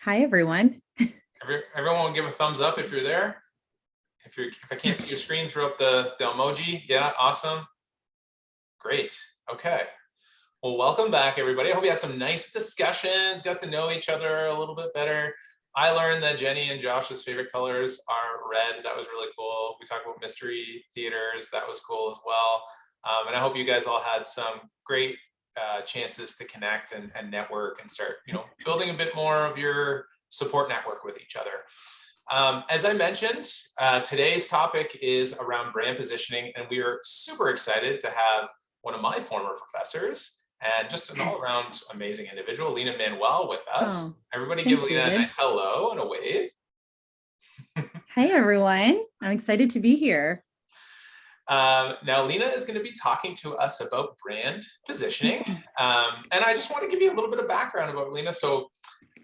Hi, everyone. Everyone will give a thumbs up if you're there. If I can't see your screen, throw up the emoji. Yeah, awesome. Great. Okay. Well, welcome back, everybody. I hope you had some nice discussions, got to know each other a little bit better. I learned that Jenny and Josh's favorite colors are red. That was really cool. We talked about mystery theaters. That was cool as well. And I hope you guys all had some great chances to connect and network and start, building a bit more of your support network with each other. As I mentioned, today's topic is around brand positioning, and we are super excited to have one of my former professors and just an all-around amazing individual, Lina Manuel, with us. Oh, Everybody thanks, give Lina David. a nice hello and a wave. Hi, everyone. I'm excited to be here. Now, Lina is going to be talking to us about brand positioning. And I just want to give you a little bit of background about Lina. So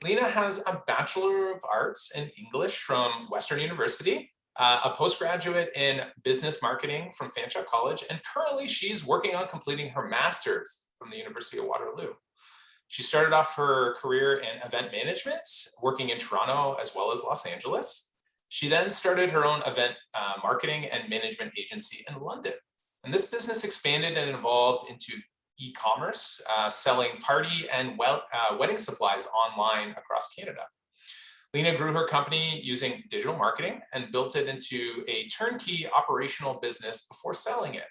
Lina has a Bachelor of Arts in English from Western University, a postgraduate in business marketing from Fanshawe College, and currently she's working on completing her master's from the University of Waterloo. She started off her career in event management, working in Toronto as well as Los Angeles. She then started her own event marketing and management agency in London. And this business expanded and evolved into e-commerce, selling party and wedding supplies online across Canada. Lina grew her company using digital marketing and built it into a turnkey operational business before selling it.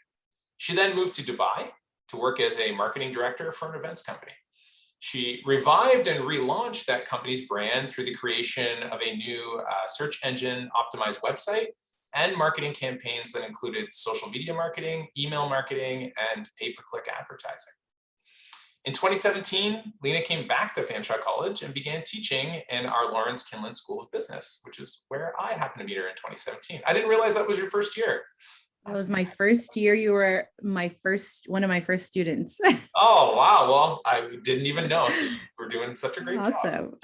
She then moved to Dubai to work as a marketing director for an events company. She revived and relaunched that company's brand through the creation of a new search engine optimized website and marketing campaigns that included social media marketing, email marketing, and pay-per-click advertising. In 2017, Lina came back to Fanshawe College and began teaching in our Lawrence Kinlan School of Business, which is where I happened to meet her in 2017. I didn't realize that was your first year. That was my first year. You were one of my first students. Oh, wow. Well, I didn't even know. So you were doing such a great job.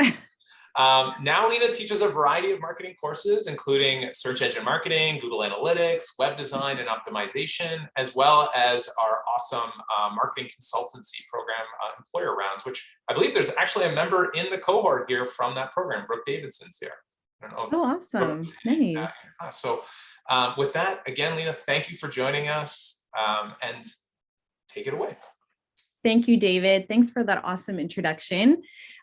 Now Lina teaches a variety of marketing courses, including search engine marketing, Google Analytics, web design and optimization, as well as our awesome marketing consultancy program, Employer Rounds, which I believe there's actually a member in the cohort here from that program. Brooke Davidson's here. I don't know if awesome. Nice. So with that, again, Lina, thank you for joining us, and take it away. Thank you, David. Thanks for that awesome introduction.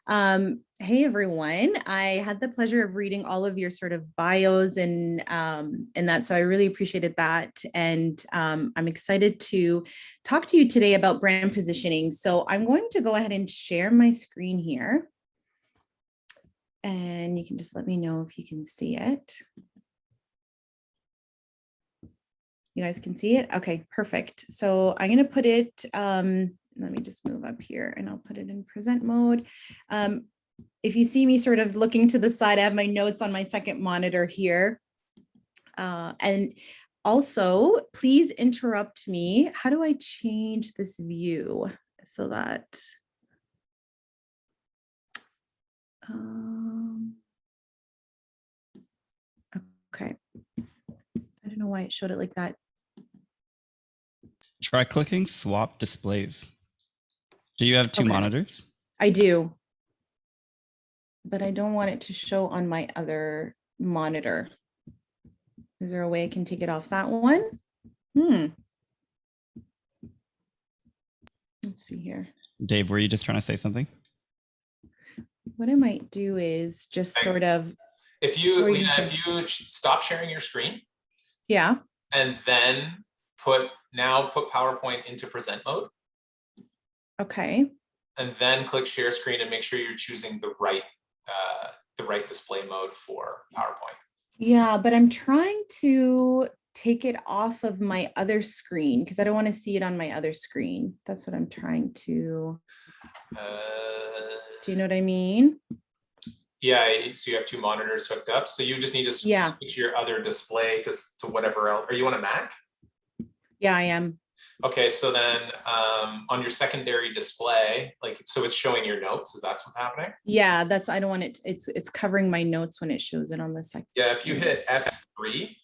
Hey, everyone. I had the pleasure of reading all of your sort of bios and that, so I really appreciated that. And I'm excited to talk to you today about brand positioning. So I'm going to go ahead and share my screen here. And you can just let me know if you can see it. You guys can see it? Okay, perfect. So I'm going to put it, let me just move up here and I'll put it in present mode. If you see me sort of looking to the side, I have my notes on my second monitor here. And also, please interrupt me. How do I change this view so that... okay. I don't know why it showed it like that. Try clicking swap displays. Do you have two monitors? I do, but I don't want it to show on my other monitor. Is there a way I can take it off that one? Let's see here. Dave, were you just trying to say something? What I might do is just sort of... If you stop sharing your screen. Yeah. And then put PowerPoint into present mode. Okay. And then click share screen and make sure you're choosing the right display mode for PowerPoint. Yeah, but I'm trying to take it off of my other screen because I don't want to see it on my other screen. That's what I'm trying to... do you know what I mean? Yeah, so you have two monitors hooked up. So you just need to switch your other display to whatever else. Are you on a Mac? Yeah, I am. Okay, so then on your secondary display, so it's showing your notes. Is that what's happening? Yeah, I don't want it. It's covering my notes when it shows it on the second. Yeah, if you hit F3,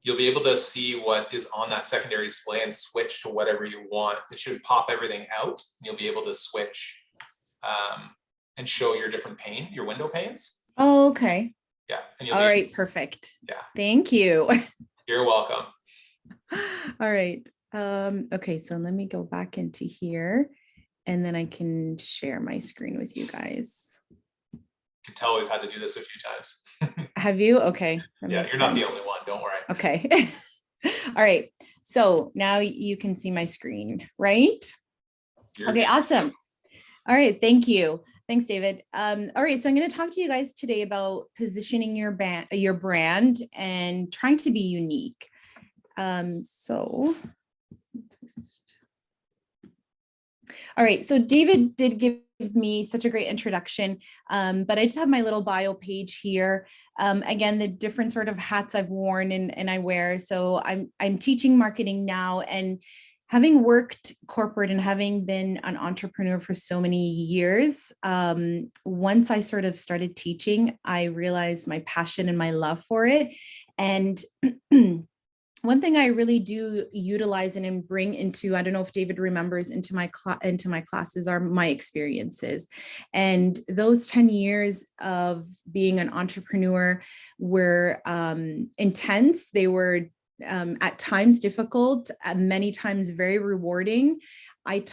you'll be able to see what is on that secondary display and switch to whatever you want. It should pop everything out, and you'll be able to switch and show your different your window panes. Oh, okay. Yeah. And you'll All right, perfect. Yeah. Thank you. You're welcome. All right. Okay, so let me go back into here and then I can share my screen with you guys. You can tell we've had to do this a few times. Have you? Okay. Yeah, you're not the only one. Don't worry. Okay. All right. So now you can see my screen, right? Okay, awesome. All right, thank you. Thanks, David. All right, so I'm going to talk to you guys today about positioning your brand and trying to be unique. All right, so David did give me such a great introduction, but I just have my little bio page here. Again, the different sort of hats I've worn and I wear. So I'm teaching marketing now, and having worked corporate and having been an entrepreneur for so many years, once I sort of started teaching, I realized my passion and my love for it. And one thing I really do utilize and bring into, I don't know if David remembers, into my classes are my experiences. And those 10 years of being an entrepreneur were intense. They were at times difficult, many times very rewarding. I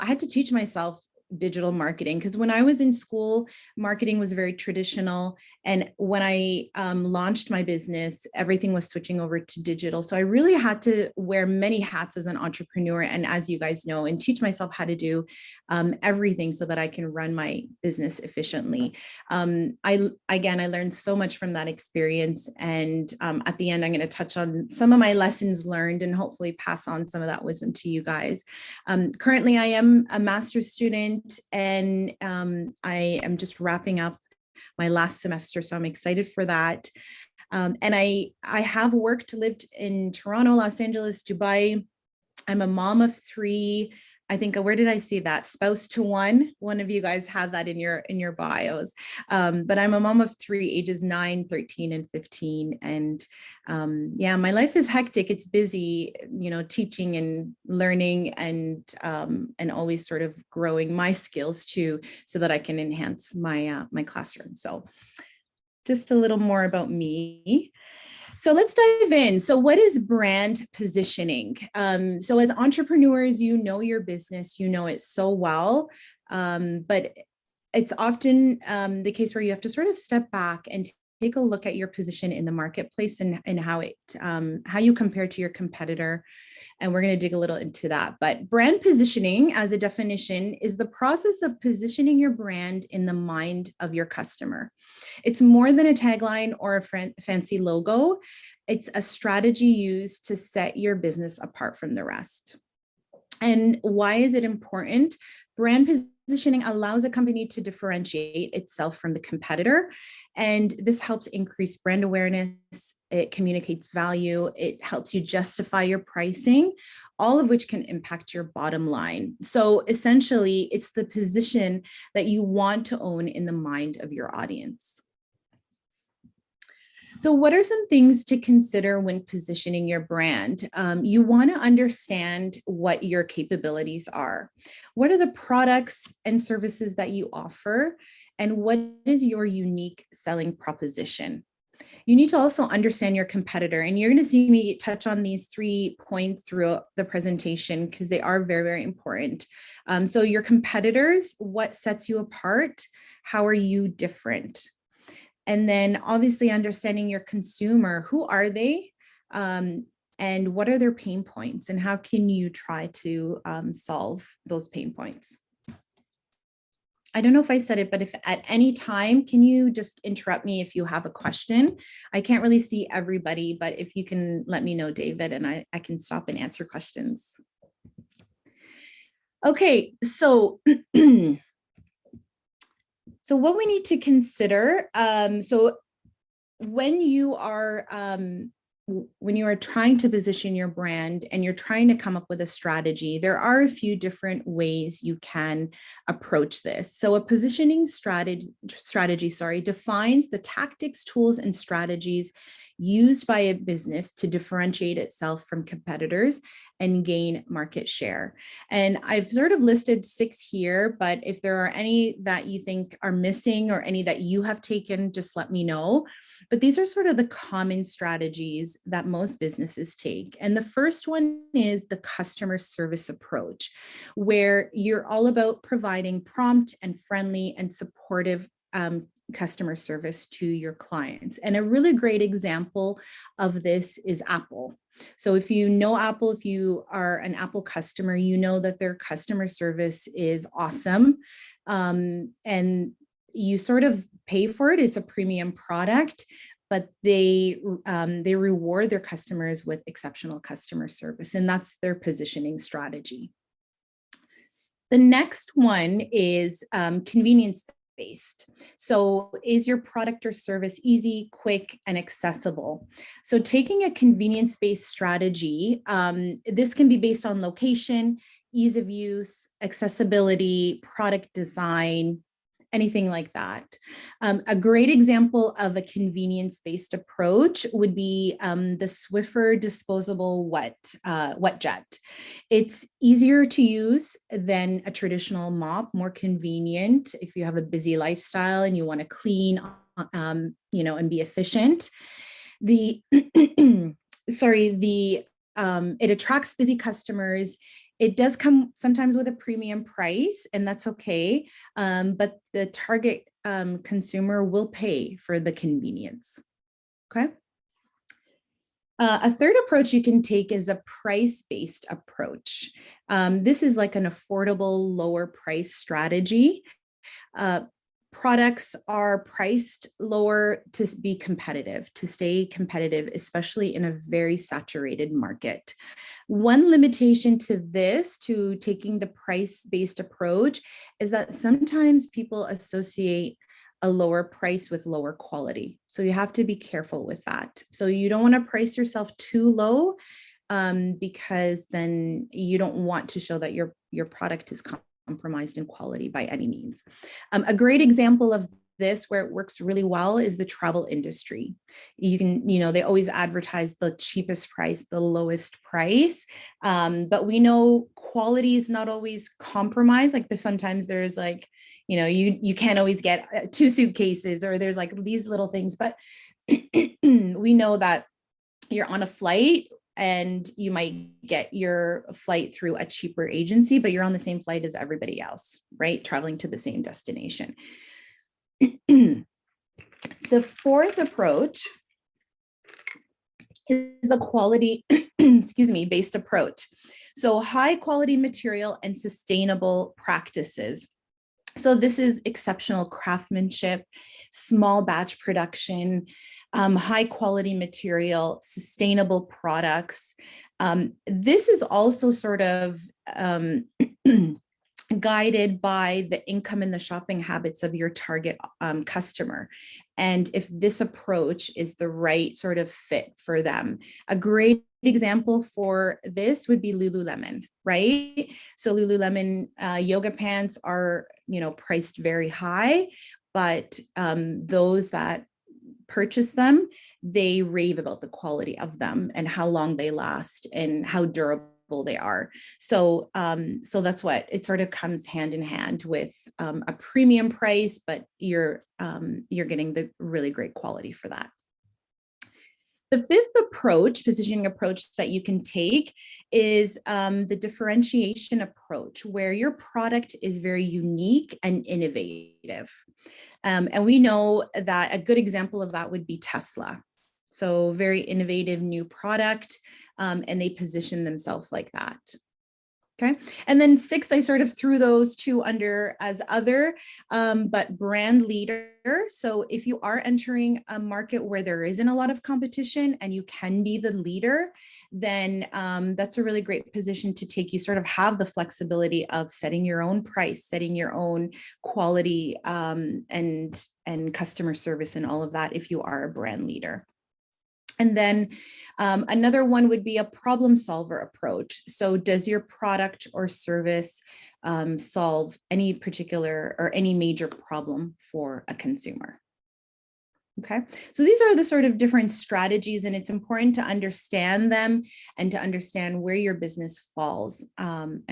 had to teach myself digital marketing, because when I was in school, marketing was very traditional. And when I launched my business, everything was switching over to digital. So I really had to wear many hats as an entrepreneur, and as you guys know, and teach myself how to do everything so that I can run my business efficiently. I learned so much from that experience. And at the end, I'm going to touch on some of my lessons learned and hopefully pass on some of that wisdom to you guys. Currently, I am a master's student, and I am just wrapping up my last semester, so I'm excited for that. And I have lived in Toronto, Los Angeles, Dubai. I'm a mom of 3. I think, where did I see that? Spouse to 1. One of you guys had that in your bios. But I'm a mom of 3, ages 9, 13, and 15. And yeah, my life is hectic. It's busy, teaching and learning and always sort of growing my skills too, so that I can enhance my my classroom. So just a little more about me. So let's dive in. So what is brand positioning? So as entrepreneurs, you know your business, you know it so well, but it's often the case where you have to sort of step back and take a look at your position in the marketplace and how you compare to your competitor. And we're going to dig a little into that. But brand positioning, as a definition, is the process of positioning your brand in the mind of your customer. It's more than a tagline or a fancy logo. It's a strategy used to set your business apart from the rest. And why is it important? Brand positioning allows a company to differentiate itself from the competitor, and this helps increase brand awareness. It communicates value. It helps you justify your pricing, all of which can impact your bottom line. So essentially, it's the position that you want to own in the mind of your audience. So what are some things to consider when positioning your brand? You want to understand what your capabilities are. What are the products and services that you offer? And what is your unique selling proposition? You need to also understand your competitor. And you're going to see me touch on these 3 points throughout the presentation because they are very, very important. So your competitors, what sets you apart? How are you different? And then obviously understanding your consumer, who are they? And what are their pain points? And how can you try to solve those pain points? I don't know if I said it, but if at any time, can you just interrupt me if you have a question? I can't really see everybody, but if you can let me know, David, and I can stop and answer questions. Okay, so so what we need to consider, so when you are trying to position your brand and you're trying to come up with a strategy, there are a few different ways you can approach this. So a positioning strategy defines the tactics, tools, and strategies used by a business to differentiate itself from competitors and gain market share. And I've sort of listed 6 here, but if there are any that you think are missing or any that you have taken, just let me know. But these are sort of the common strategies that most businesses take. And the first one is the customer service approach, where you're all about providing prompt and friendly and supportive customer service to your clients. And a really great example of this is Apple. So if you know Apple, if you are an Apple customer, you know that their customer service is awesome. And you sort of pay for it. It's a premium product, but they reward their customers with exceptional customer service. And that's their positioning strategy. The next one is convenience based. So is your product or service easy, quick, and accessible? So taking a convenience-based strategy, this can be based on location, ease of use, accessibility, product design, anything like that. A great example of a convenience-based approach would be the Swiffer disposable wet jet. It's easier to use than a traditional mop, more convenient if you have a busy lifestyle and you want to clean, and be efficient. It attracts busy customers. It does come sometimes with a premium price, and that's okay. But the target consumer will pay for the convenience. Okay. A third approach you can take is a price-based approach. This is like an affordable, lower price strategy. Products are priced lower to be competitive, to stay competitive, especially in a very saturated market. One limitation to this, to taking the price-based approach, is that sometimes people associate a lower price with lower quality. So you have to be careful with that. So you don't want to price yourself too low, because then you don't want to show that your product is compromised in quality by any means. A great example of this where it works really well is the travel industry. You can, they always advertise the cheapest price, the lowest price, but we know quality is not always compromised. Like sometimes there's like, you can't always get 2 suitcases, or there's like these little things, but we know that you're on a flight and you might get your flight through a cheaper agency, but you're on the same flight as everybody else, right? Traveling to the same destination. The fourth approach is a quality, based approach. So high quality material and sustainable practices. So this is exceptional craftsmanship, small batch production, high quality material, sustainable products. This is also sort of guided by the income and the shopping habits of your target customer. And if this approach is the right sort of fit for them. A great example for this would be Lululemon, right? So Lululemon yoga pants are, priced very high, but those that purchase them, they rave about the quality of them and how long they last and how durable they are. So that's what it sort of comes hand in hand with a premium price, but you're getting the really great quality for that. The fifth approach, positioning approach that you can take is the differentiation approach, where your product is very unique and innovative. And we know that a good example of that would be Tesla. So very innovative new product, and they position themselves like that. Okay. And then 6, I sort of threw those 2 under as other, but brand leader. So if you are entering a market where there isn't a lot of competition and you can be the leader, then that's a really great position to take. You sort of have the flexibility of setting your own price, setting your own quality, and customer service and all of that if you are a brand leader. And then another one would be a problem solver approach. So does your product or service solve any particular or any major problem for a consumer? Okay, so these are the sort of different strategies, and it's important to understand them and to understand where your business falls and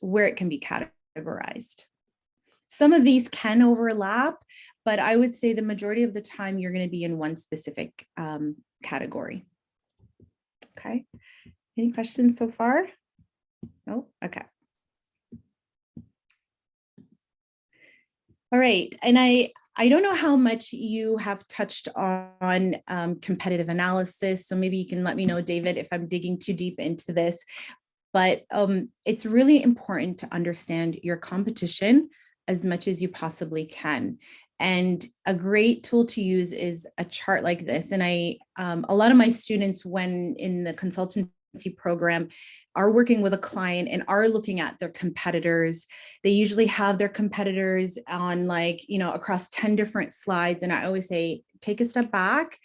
where it can be categorized. Some of these can overlap, but I would say the majority of the time you're going to be in one specific category. Okay, any questions so far? No? Okay. All right, and I don't know how much you have touched on competitive analysis, so maybe you can let me know, David, if I'm digging too deep into this, but it's really important to understand your competition as much as you possibly can. And a great tool to use is a chart like this. And a lot of my students, when in the consultancy program, are working with a client and are looking at their competitors. They usually have their competitors on, like, across 10 different slides. And I always say, take a step back,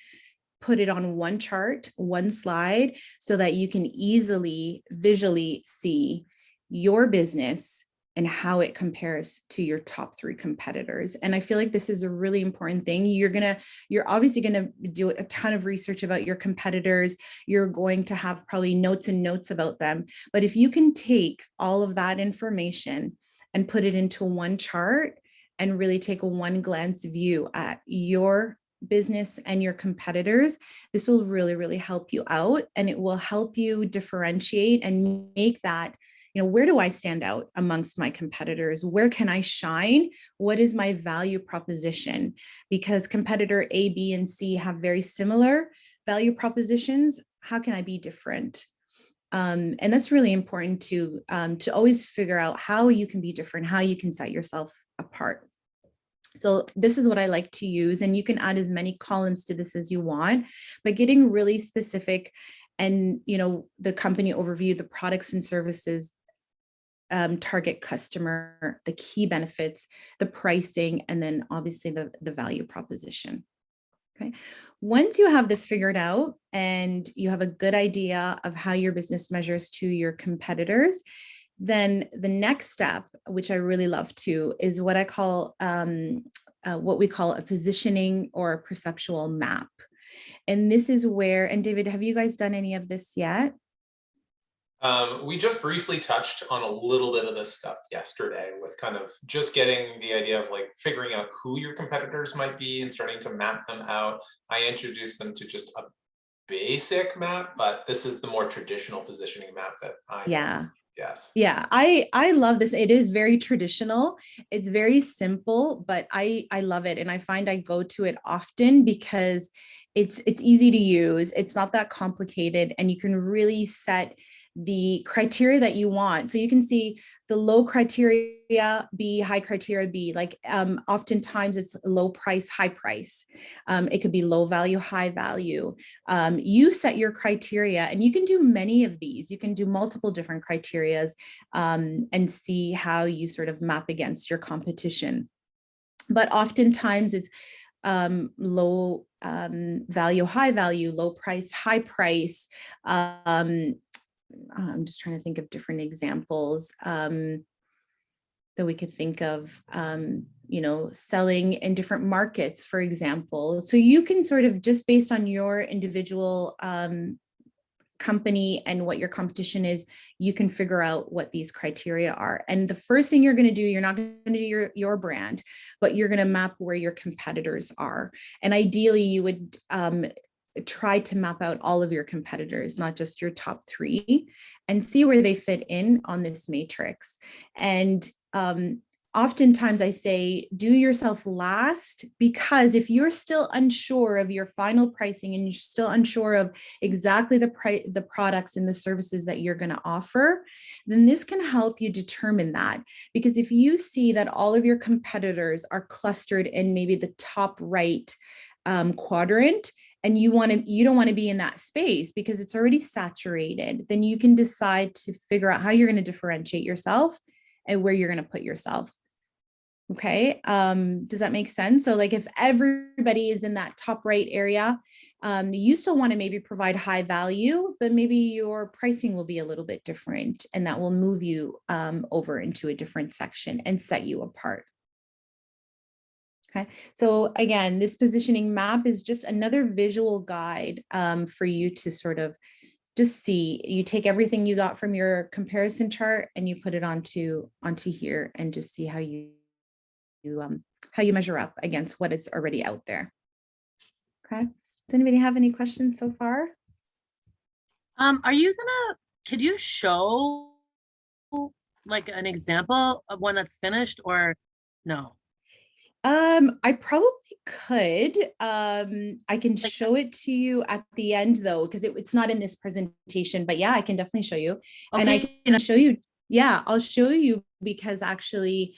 put it on one chart, one slide, so that you can easily visually see your business and how it compares to your top 3 competitors. And I feel like this is a really important thing. You're obviously gonna do a ton of research about your competitors. You're going to have probably notes and notes about them. But if you can take all of that information and put it into one chart and really take a one glance view at your business and your competitors, this will really, really help you out, and it will help you differentiate and make that, where do I stand out amongst my competitors? Where can I shine? What is my value proposition? Because competitor A, B, and C have very similar value propositions. How can I be different? And that's really important to always figure out how you can be different, how you can set yourself apart. So this is what I like to use, and you can add as many columns to this as you want, but getting really specific and, the company overview, the products and services, target customer, the key benefits, the pricing, and then obviously the value proposition. Okay. Once you have this figured out and you have a good idea of how your business measures to your competitors, then the next step, which I really love too, is what I call what we call a positioning or a perceptual map. And this is where, and David, have you guys done any of this yet? We just briefly touched on a little bit of this stuff yesterday with kind of just getting the idea of like figuring out who your competitors might be and starting to map them out. I introduced them to just a basic map, but this is the more traditional positioning map that I know. Yes. Yeah, I love this. It is very traditional. It's very simple, but I love it, and I find I go to it often because it's easy to use. It's not that complicated, and you can really set the criteria that you want. So you can see the low criteria B, high criteria B. Like oftentimes it's low price, high price. It could be low value, high value. You set your criteria, and you can do many of these. You can do multiple different criterias and see how you sort of map against your competition. But oftentimes it's low value, high value, low price, high price. I'm just trying to think of different examples that we could think of, selling in different markets, for example. So you can sort of, just based on your individual company and what your competition is, you can figure out what these criteria are. And the first thing you're going to do, you're not going to do your brand, but you're going to map where your competitors are. And ideally you would try to map out all of your competitors, not just your top 3, and see where they fit in on this matrix. And oftentimes I say, do yourself last, because if you're still unsure of your final pricing and you're still unsure of exactly the products and the services that you're going to offer, then this can help you determine that. Because if you see that all of your competitors are clustered in maybe the top right quadrant, and you don't want to be in that space because it's already saturated, then you can decide to figure out how you're going to differentiate yourself and where you're going to put yourself. Okay. Does that make sense? So like if everybody is in that top right area, you still want to maybe provide high value, but maybe your pricing will be a little bit different, and that will move you over into a different section and set you apart. Okay, so again, this positioning map is just another visual guide for you to sort of just see. You take everything you got from your comparison chart and you put it onto here and just see how you measure up against what is already out there. Okay, does anybody have any questions so far? Could you show like an example of one that's finished or no? I probably could. I can show it to you at the end though, because it's not in this presentation, but yeah, I can definitely show you. Okay. And I can show you, yeah, I'll show you because actually,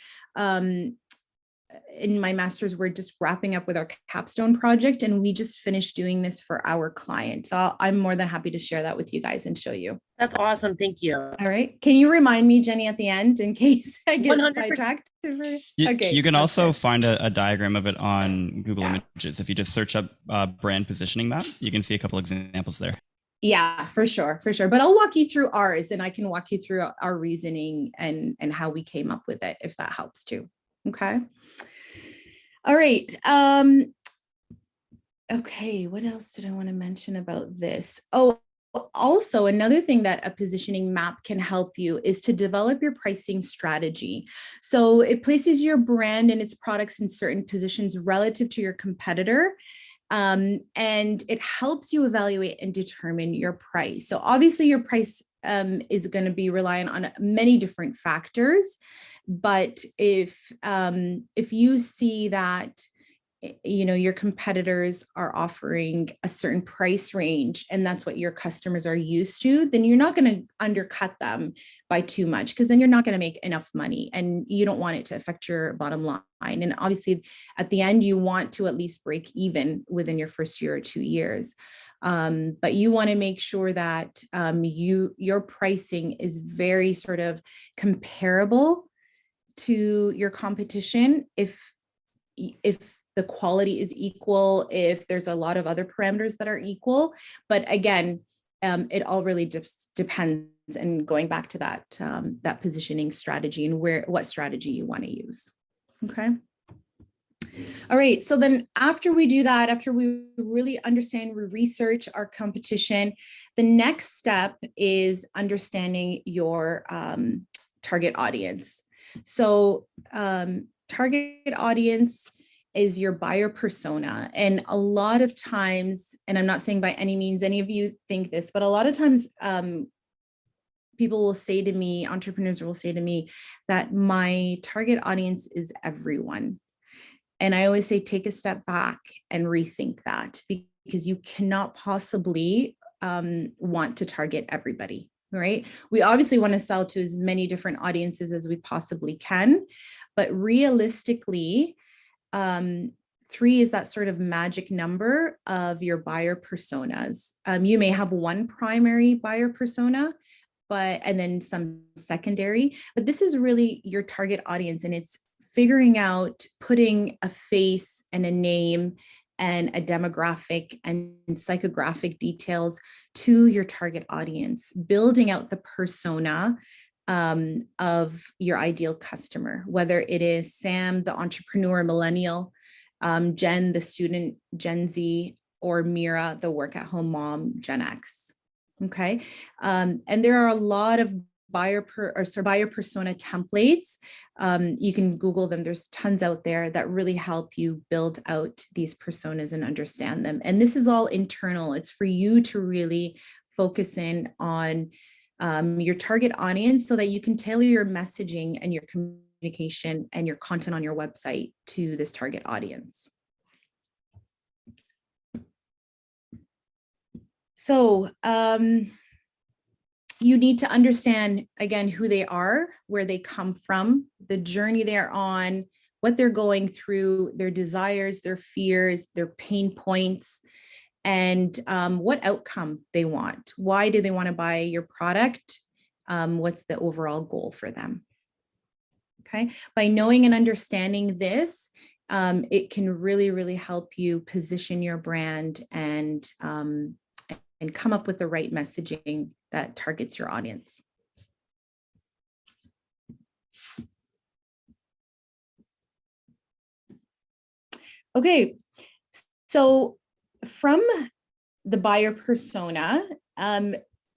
in my master's, we're just wrapping up with our capstone project and we just finished doing this for our client. So I'm more than happy to share that with you guys and show you. That's awesome. Thank you. All right. Can you remind me, Jenny, at the end in case I get 100%. sidetracked? Okay. You can also find a diagram of it on Google Images. If you just search up brand positioning map, you can see a couple examples there. Yeah, for sure. But I'll walk you through ours and I can walk you through our reasoning and how we came up with it, if that helps too. Okay. All right. Okay, what else did I want to mention about this? Oh, also another thing that a positioning map can help you is to develop your pricing strategy. So it places your brand and its products in certain positions relative to your competitor. And it helps you evaluate and determine your price. So obviously your price is going to be reliant on many different factors. But if you see that your competitors are offering a certain price range and that's what your customers are used to, then you're not going to undercut them by too much, because then you're not going to make enough money and you don't want it to affect your bottom line. And obviously at the end, you want to at least break even within your first year or 2 years. But you want to make sure that your pricing is very sort of comparable to your competition. If the quality is equal, if there's a lot of other parameters that are equal. But again, it all really just depends, and going back to that positioning strategy and what strategy you want to use. Okay. All right. So then after we do that, after we really understand, we research our competition, the next step is understanding your target audience. So target audience is your buyer persona. And a lot of times, and I'm not saying by any means any of you think this, but a lot of times people will say to me, entrepreneurs will say to me that my target audience is everyone. And I always say, take a step back and rethink that, because you cannot possibly want to target everybody, right? We obviously want to sell to as many different audiences as we possibly can, but realistically, 3 is that sort of magic number of your buyer personas. You may have one primary buyer persona, and then some secondary, but this is really your target audience, and it's figuring out, putting a face and a name and a demographic and psychographic details to your target audience, building out the persona of your ideal customer, whether it is Sam, the entrepreneur millennial, Jen, the student Gen Z, or Mira, the work at home mom Gen X. Okay. And there are a lot of buyer persona templates. You can Google them. There's tons out there that really help you build out these personas and understand them. And this is all internal. It's for you to really focus in on your target audience so that you can tailor your messaging and your communication and your content on your website to this target audience. So you need to understand, again, who they are, where they come from, the journey they're on, what they're going through, their desires, their fears, their pain points, and what outcome they want. Why do they want to buy your product? What's the overall goal for them? Okay, by knowing and understanding this, it can really, really help you position your brand and come up with the right messaging that targets your audience. Okay, so from the buyer persona,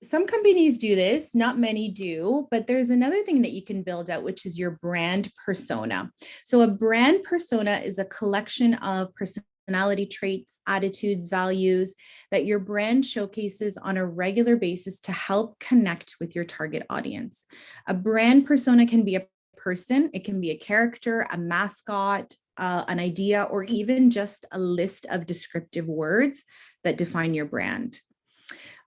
some companies do this, not many do, but there's another thing that you can build out, which is your brand persona. So a brand persona is a collection of personality traits, attitudes, values that your brand showcases on a regular basis to help connect with your target audience. A brand persona can be a person, it can be a character, a mascot, an idea, or even just a list of descriptive words that define your brand.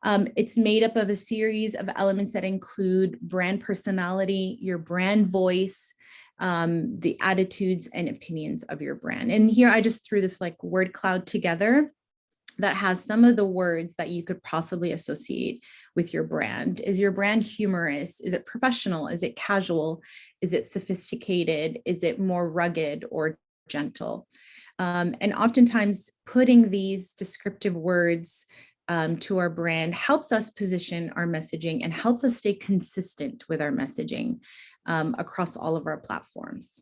It's made up of a series of elements that include brand personality, your brand voice, the attitudes and opinions of your brand. And here I just threw this like word cloud together that has some of the words that you could possibly associate with your brand. Is your brand humorous? Is it professional? Is it casual? Is it sophisticated? Is it more rugged or gentle? And oftentimes putting these descriptive words to our brand helps us position our messaging and helps us stay consistent with our messaging across all of our platforms.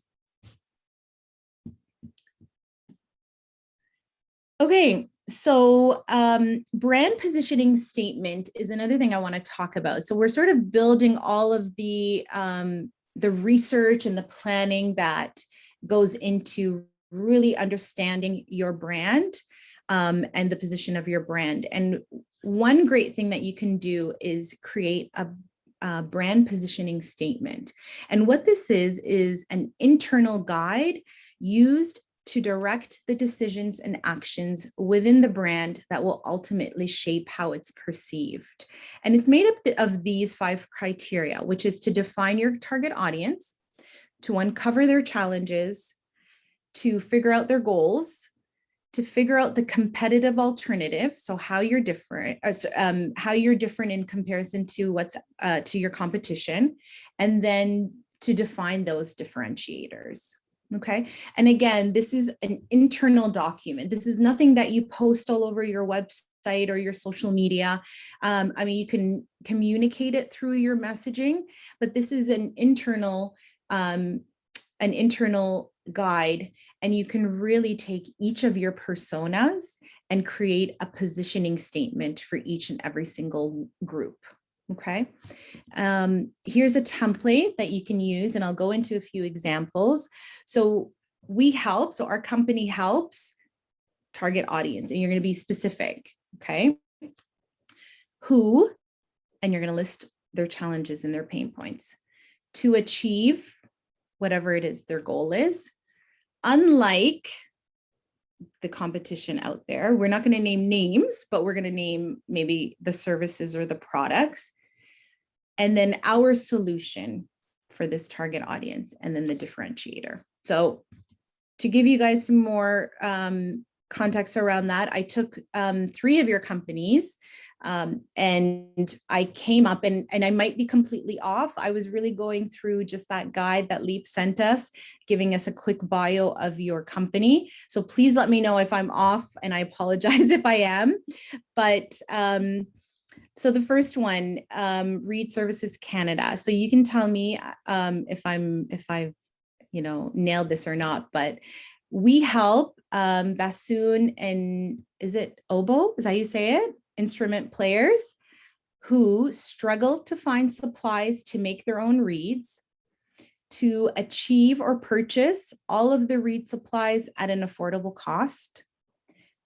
Okay, so brand positioning statement is another thing I want to talk about. So we're sort of building all of the research and the planning that goes into really understanding your brand and the position of your brand. And one great thing that you can do is create a brand positioning statement. And what this is an internal guide used to direct the decisions and actions within the brand that will ultimately shape how it's perceived. And it's made up of these 5 criteria, which is to define your target audience, to uncover their challenges, to figure out their goals, to figure out the competitive alternative, so how you're different in comparison to what's to your competition, and then to define those differentiators. Okay, and again, this is an internal document. This is nothing that you post all over your website or your social media. I mean, you can communicate it through your messaging, but this is an internal guide, and you can really take each of your personas and create a positioning statement for each and every single group. Okay, here's a template that you can use, and I'll go into a few examples. So our company helps target audience, and you're going to be specific. Okay, who, and you're going to list their challenges and their pain points to achieve whatever it is their goal is. Unlike the competition out there, we're not going to name names, but we're going to name maybe the services or the products. And then our solution for this target audience, and then the differentiator. So to give you guys some more context around that, I took 3 of your companies and I came up, and I might be completely off. I was really going through just that guide that Leap sent us, giving us a quick bio of your company. So please let me know if I'm off, and I apologize if I am. But so the first one, Read Services Canada. So you can tell me if I've nailed this or not, but we help bassoon and is it oboe? Is that how you say it? Instrument players who struggle to find supplies to make their own reeds, to achieve or purchase all of the reed supplies at an affordable cost,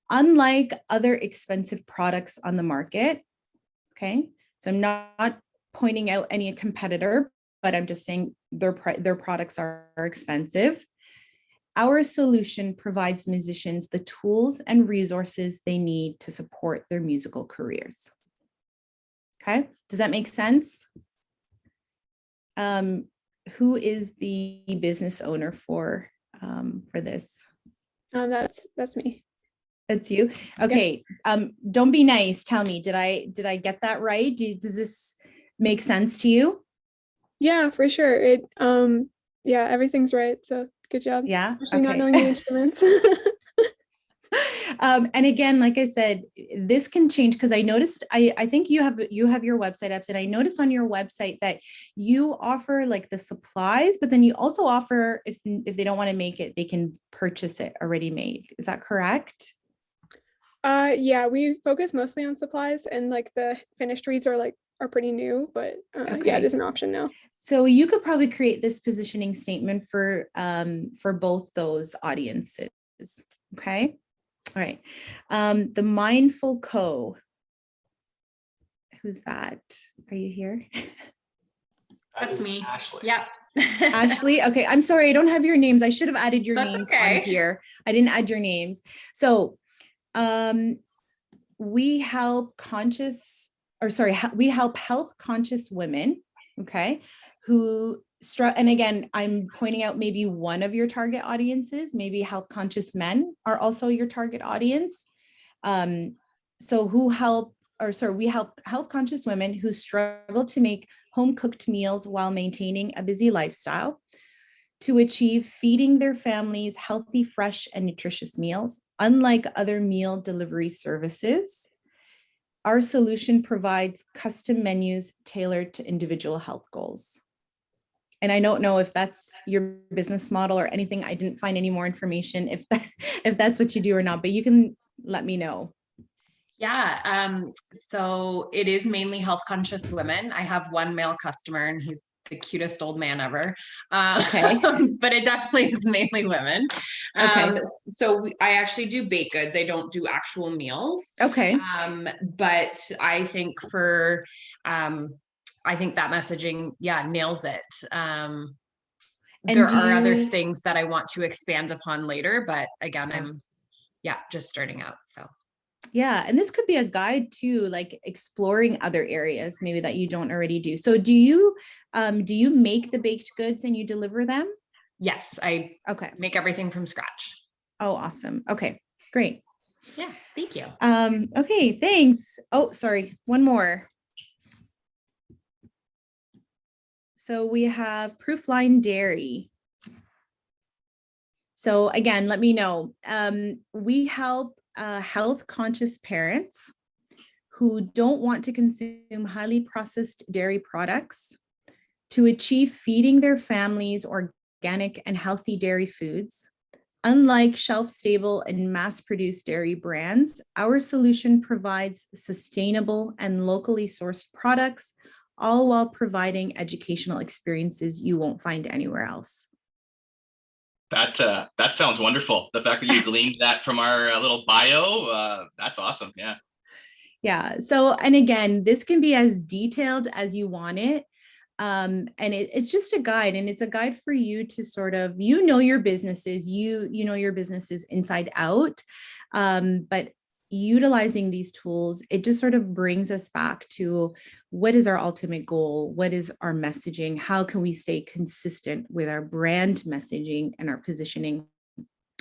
unlike other expensive products on the market. Okay, so I'm not pointing out any competitor, but I'm just saying their products are expensive. Our solution provides musicians the tools and resources they need to support their musical careers. Okay, does that make sense? Who is the business owner for this? That's me. That's you. Okay. Yeah. Don't be nice. Tell me, did I get that right? Does this make sense to you? Yeah, for sure. Yeah, everything's right. So good job. Yeah. Especially not knowing the instruments. And again, like I said, this can change because I noticed, I think you have your website apps, and I noticed on your website that you offer like the supplies, but then you also offer, if they don't want to make it, they can purchase it already made. Is that correct? Yeah, we focus mostly on supplies, and like the finished reads are pretty new, but yeah, Okay. it is an option now. So you could probably create this positioning statement for both those audiences. Okay. All right. The Mindful Co. Who's that? Are you here? That That's is me. Ashley. Yeah. Ashley. Okay. I'm sorry. I don't have your names. I should have added your That's names okay. on here. I didn't add your names. So we help we help health conscious women. Okay. Who and again, I'm pointing out maybe one of your target audiences, maybe health conscious men are also your target audience. So we help health conscious women who struggle to make home cooked meals while maintaining a busy lifestyle to achieve feeding their families healthy, fresh, and nutritious meals. Unlike other meal delivery services, our solution provides custom menus tailored to individual health goals. And I don't know if that's your business model or anything. I didn't find any more information if that's what you do or not, but you can let me know. Yeah. So it is mainly health conscious women. I have one male customer and he's the cutest old man ever. Okay. But it definitely is mainly women. Okay. So I actually do baked goods. I don't do actual meals. Okay. But I think I think that messaging, nails it. There are other things that I want to expand upon later, but again, I'm just starting out. So yeah, and this could be a guide to like exploring other areas maybe that you don't already do. So do you make the baked goods and you deliver them? yes, I make everything from scratch. Oh, awesome. Okay, great. Yeah, thank you. Okay, thanks. Oh, sorry, one more. So we have Proofline Dairy. So again, let me know. We help health conscious parents who don't want to consume highly processed dairy products to achieve feeding their families organic and healthy dairy foods. Unlike shelf-stable and mass-produced dairy brands, our solution provides sustainable and locally sourced products, all while providing educational experiences you won't find anywhere else. That sounds wonderful. The fact that you gleaned that from our little bio, that's awesome. Yeah. Yeah. So, and again, this can be as detailed as you want it. And it's just a guide, and it's a guide for you to sort of, your businesses, you know your businesses inside out. But utilizing these tools, it just sort of brings us back to what is our ultimate goal? What is our messaging? How can we stay consistent with our brand messaging and our positioning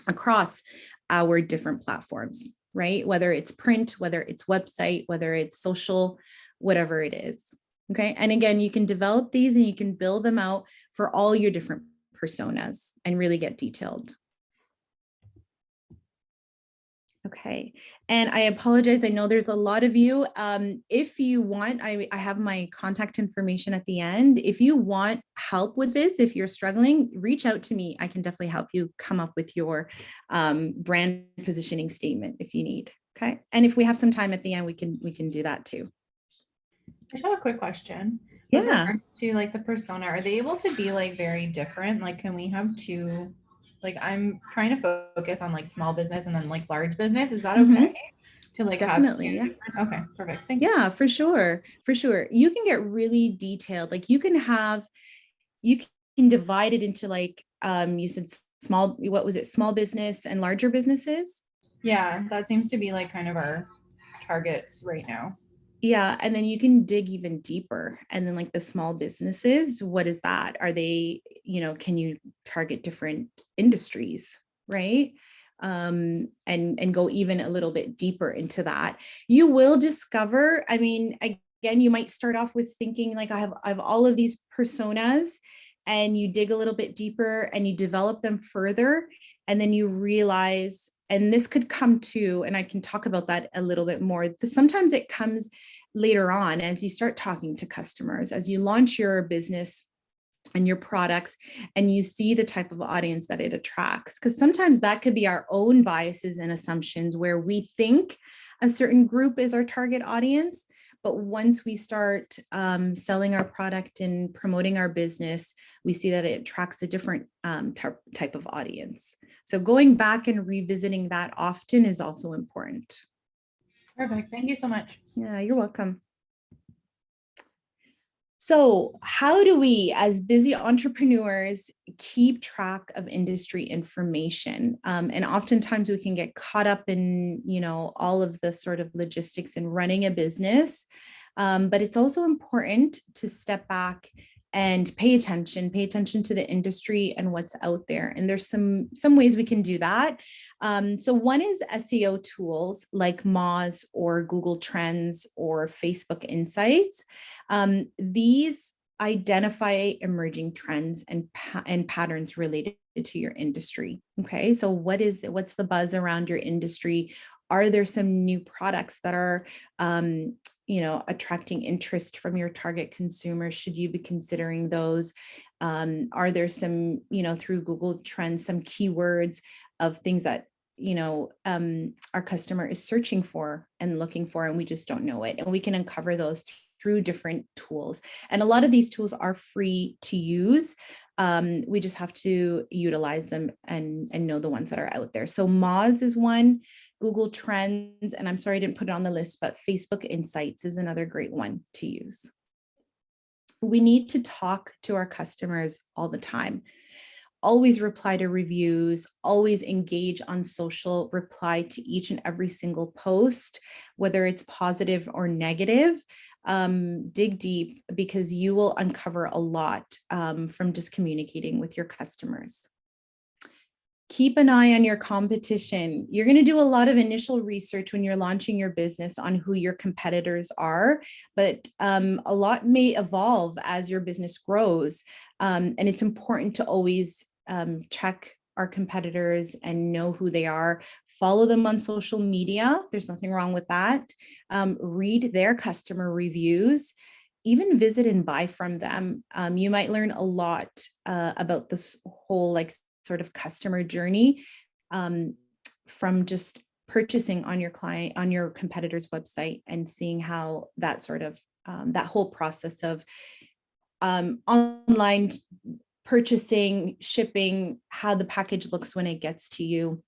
across our different platforms, right? Whether it's print, whether it's website, whether it's social, whatever it is. Okay. And again, you can develop these and you can build them out for all your different personas and really get detailed. Okay. And I apologize. I know there's a lot of you. If you want, I have my contact information at the end. If you want help with this, if you're struggling, reach out to me. I can definitely help you come up with your brand positioning statement if you need. Okay. And if we have some time at the end, we can do that too. I just have a quick question. Yeah. To like the persona, are they able to be like very different? Like, can we have two? Like, I'm trying to focus on like small business and then like large business. Is that okay? To like Definitely, have yeah. Okay, perfect. Thanks. Yeah, for sure. For sure. You can get really detailed. Like you can divide it into like you said small business and larger businesses? Yeah, that seems to be like kind of our targets right now. Yeah, and then you can dig even deeper. And then like the small businesses, what is that? Are they, can you target different industries, right? And go even a little bit deeper into that. You will discover, again, you might start off with thinking like I have all of these personas, and you dig a little bit deeper and you develop them further. And then you realize and this could come to, and I can talk about that a little bit more. Sometimes it comes later on as you start talking to customers, as you launch your business and your products, and you see the type of audience that it attracts. Because sometimes that could be our own biases and assumptions where we think a certain group is our target audience. But once we start selling our product and promoting our business, we see that it attracts a different type of audience. So going back and revisiting that often is also important. Perfect. Thank you so much. Yeah, you're welcome. So how do we, as busy entrepreneurs, keep track of industry information? And oftentimes we can get caught up in, all of the sort of logistics in running a business. But it's also important to step back and pay attention to the industry and what's out there. And there's some ways we can do that. So one is SEO tools like Moz or Google Trends or Facebook Insights. These identify emerging trends and patterns related to your industry. Okay, so what's the buzz around your industry? Are there some new products that are attracting interest from your target consumers? Should you be considering those? Are there some, through Google Trends, some keywords of things that our customer is searching for and looking for, and we just don't know it? And we can uncover those through different tools. And a lot of these tools are free to use. We just have to utilize them and know the ones that are out there. So Moz is one, Google Trends, and I'm sorry I didn't put it on the list, but Facebook Insights is another great one to use. We need to talk to our customers all the time. Always reply to reviews, always engage on social, reply to each and every single post, whether it's positive or negative. Dig deep, because you will uncover a lot from just communicating with your customers. Keep an eye on your competition. You're going to do a lot of initial research when you're launching your business on who your competitors are, but a lot may evolve as your business grows. And it's important to always check our competitors and know who they are. Follow them on social media. There's nothing wrong with that. Read their customer reviews, even visit and buy from them. You might learn a lot about this whole sort of customer journey from just purchasing on your competitor's website and seeing how that sort of that whole process of online purchasing, shipping, how the package looks when it gets to you.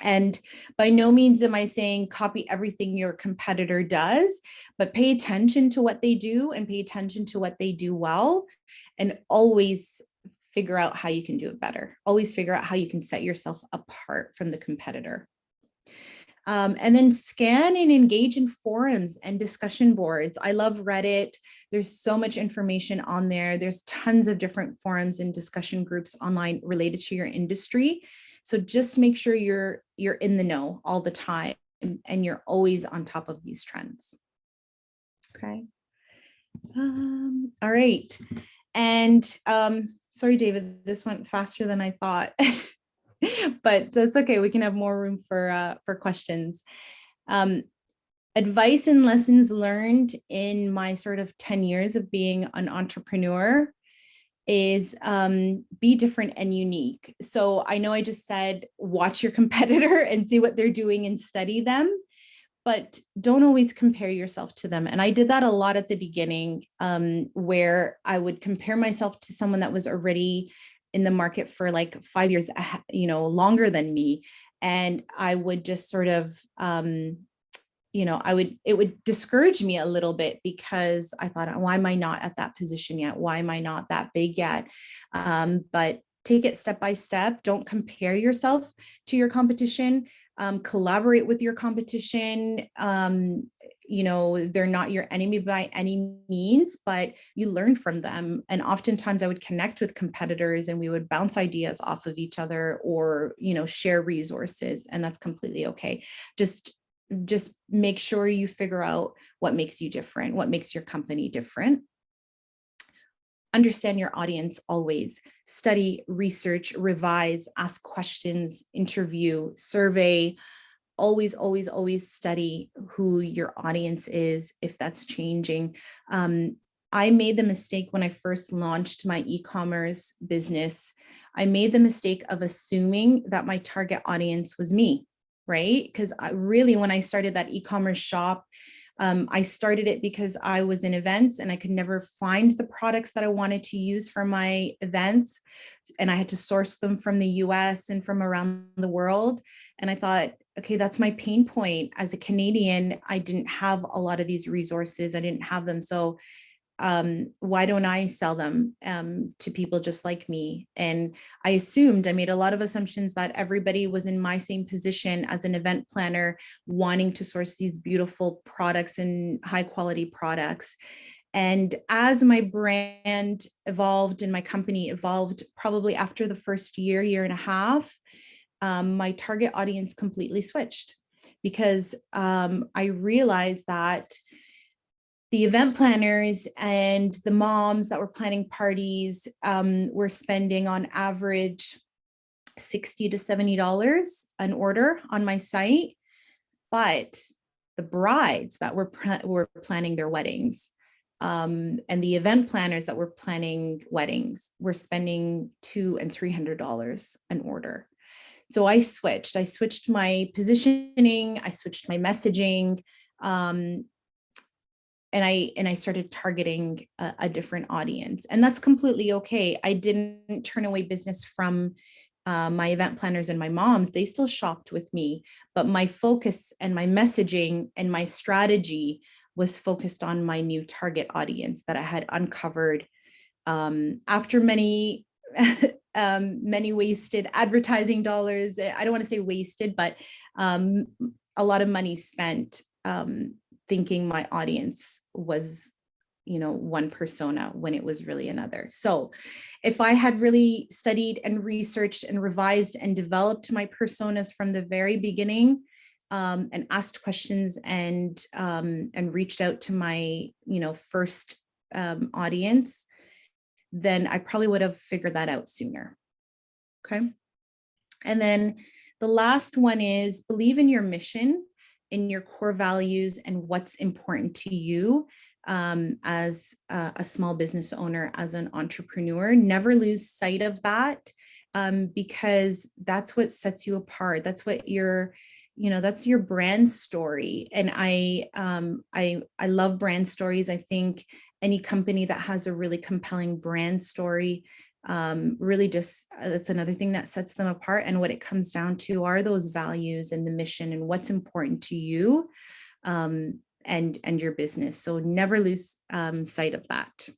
And by no means am I saying copy everything your competitor does, but pay attention to what they do and pay attention to what they do well, and always figure out how you can do it better. Always figure out how you can set yourself apart from the competitor. And then scan and engage in forums and discussion boards. I love Reddit. There's so much information on there. There's tons of different forums and discussion groups online related to your industry. So just make sure you're in the know all the time and you're always on top of these trends. Okay. All right. And sorry, David, this went faster than I thought. But that's okay. We can have more room for questions. Advice and lessons learned in my sort of 10 years of being an entrepreneur is be different and unique. So I know I just said, watch your competitor and see what they're doing and study them, but don't always compare yourself to them. And I did that a lot at the beginning, where I would compare myself to someone that was already in the market for like 5 years, longer than me. And I would just sort of, it would discourage me a little bit, because I thought, why am I not at that position yet? Why am I not that big yet? But take it step by step. Don't compare yourself to your competition. Collaborate with your competition. They're not your enemy by any means, but you learn from them. And oftentimes I would connect with competitors and we would bounce ideas off of each other, or, share resources. And that's completely okay. Just make sure you figure out what makes you different, what makes your company different. understand your audience always. Study, research, revise, ask questions, interview, survey. Always, always, always study who your audience is, if that's changing. I made the mistake when I first launched my e-commerce business. I made the mistake of assuming that my target audience was me, right? Because when I started that e-commerce shop, I started it because I was in events and I could never find the products that I wanted to use for my events. And I had to source them from the US and from around the world. And I thought, okay, that's my pain point. As a Canadian, I didn't have a lot of these resources. I didn't have them. So why don't I sell them to people just like me? And I made a lot of assumptions that everybody was in my same position as an event planner, wanting to source these beautiful products and high quality products. And as my brand evolved and my company evolved, probably after the first year and a half, my target audience completely switched, because I realized that the event planners and the moms that were planning parties were spending on average $60 to $70 an order on my site. But the brides that were planning their weddings and the event planners that were planning weddings were spending $200 and $300 an order. So I switched my positioning, I switched my messaging, and I started targeting a different audience. And that's completely okay. I didn't turn away business from my event planners and my moms. They still shopped with me, but my focus and my messaging and my strategy was focused on my new target audience that I had uncovered after many many wasted advertising dollars. I don't want to say wasted, but a lot of money spent thinking my audience was, one persona when it was really another. So if I had really studied and researched and revised and developed my personas from the very beginning, and asked questions and reached out to my, first audience, then I probably would have figured that out sooner. Okay. And then the last one is believe in your mission, in your core values, and what's important to you as a small business owner, as an entrepreneur. Never lose sight of that, because that's what sets you apart. That's what that's your brand story. And I love brand stories. I think any company that has a really compelling brand story really just, that's another thing that sets them apart. And what it comes down to are those values and the mission and what's important to you and your business. So never lose sight of that.